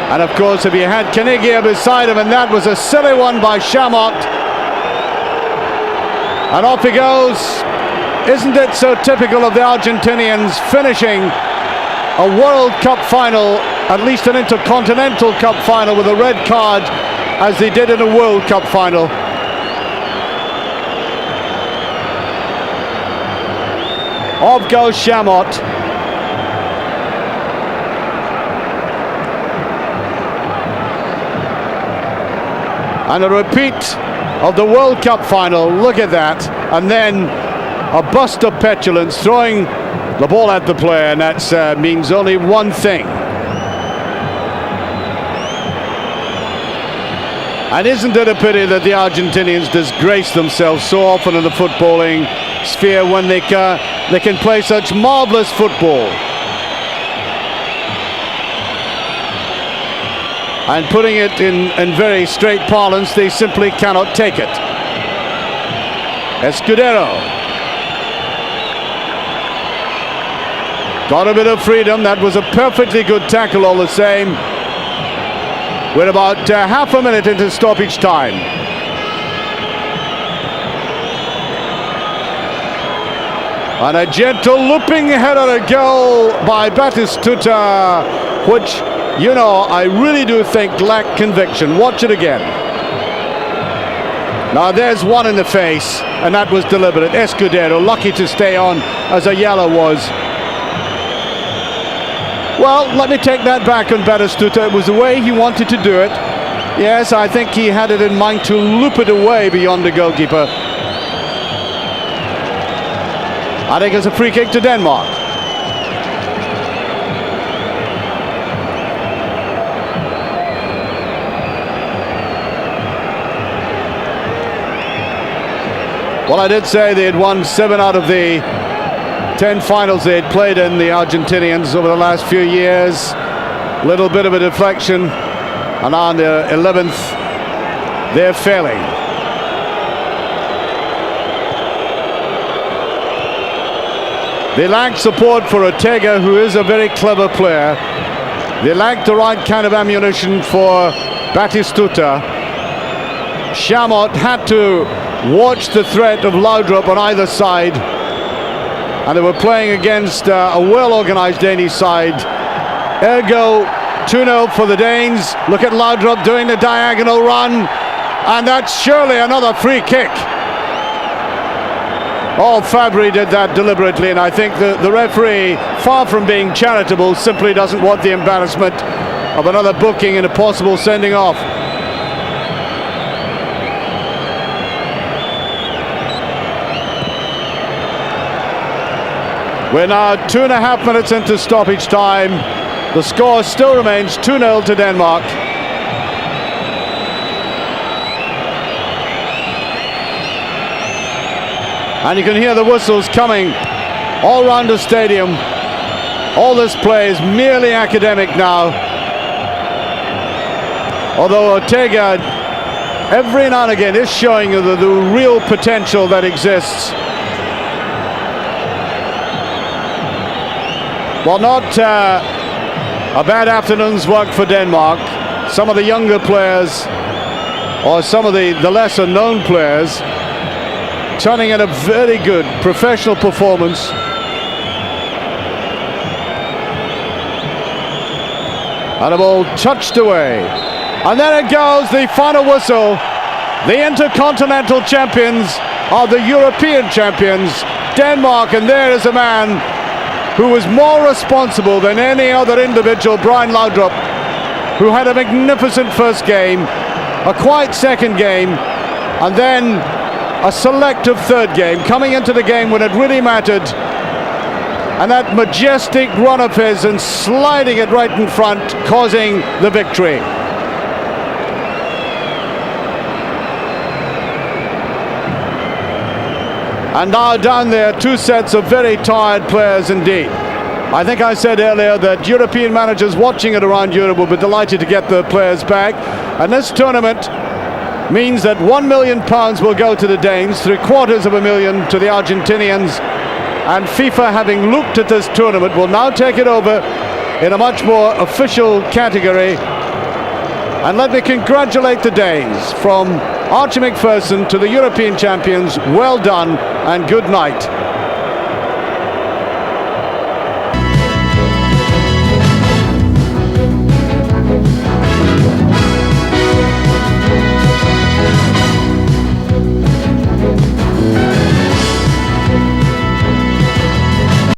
And of course, if you had Canigia beside him, and that was a silly one by Chamot. And off he goes. Isn't it so typical of the Argentinians finishing a World Cup final, at least an Intercontinental Cup final, with a red card, as they did in a World Cup final. Off goes Chamot. And a repeat of the World Cup final. Look at that. And then a burst of petulance, throwing the ball at the player, and that means only one thing. And isn't it a pity that the Argentinians disgrace themselves so often in the footballing sphere when they can play such marvellous football? And putting it in very straight parlance, they simply cannot take it. Escudero. Got a bit of freedom. That was a perfectly good tackle all the same. We're about half a minute into stoppage time. And a gentle looping header goal by Batistuta, which, you know, I really do think lacked conviction. Watch it again. Now there's one in the face, and that was deliberate. Escudero lucky to stay on, as Ayala was. Well, let me take that back on Batistuta. It was the way he wanted to do it. Yes, I think he had it in mind to loop it away beyond the goalkeeper. I think it's a free kick to Denmark. Well, I did say they had won 7 out of the 10 finals they had played in, the Argentinians, over the last few years. Little bit of a deflection, and on the 11th they're failing. They lack support for Ortega, who is a very clever player. They lack the right kind of ammunition for Batistuta. Chamot had to watch the threat of Laudrup on either side, and they were playing against a well-organised Danish side. Ergo, 2-0 for the Danes. Look at Laudrup doing the diagonal run, and that's surely another free kick. Oh, Fabbri did that deliberately, and I think the referee, far from being charitable, simply doesn't want the embarrassment of another booking and a possible sending off. We're now 2.5 minutes into stoppage time. The score still remains 2-0 to Denmark. And you can hear the whistles coming all around the stadium. All this play is merely academic now. Although Ortega, every now and again, is showing you the real potential that exists. Well, not a bad afternoon's work for Denmark. Some of the younger players, or some of the lesser known players, turning in a very good professional performance. And a ball touched away. And there it goes, the final whistle. The Intercontinental champions are the European champions, Denmark, and there is a man who was more responsible than any other individual, Brian Laudrup. who had a magnificent first game, a quiet second game, and then a selective third game, coming into the game when it really mattered. And that majestic run of his and sliding it right in front, causing the victory. And now down there, two sets of very tired players indeed. I think I said earlier that European managers watching it around Europe will be delighted to get the players back. And this tournament means that £1 million will go to the Danes, £750,000 to the Argentinians. And FIFA, having looked at this tournament, will now take it over in a much more official category. And let me congratulate the Danes, from Archie McPherson to the European champions. Well done and good night.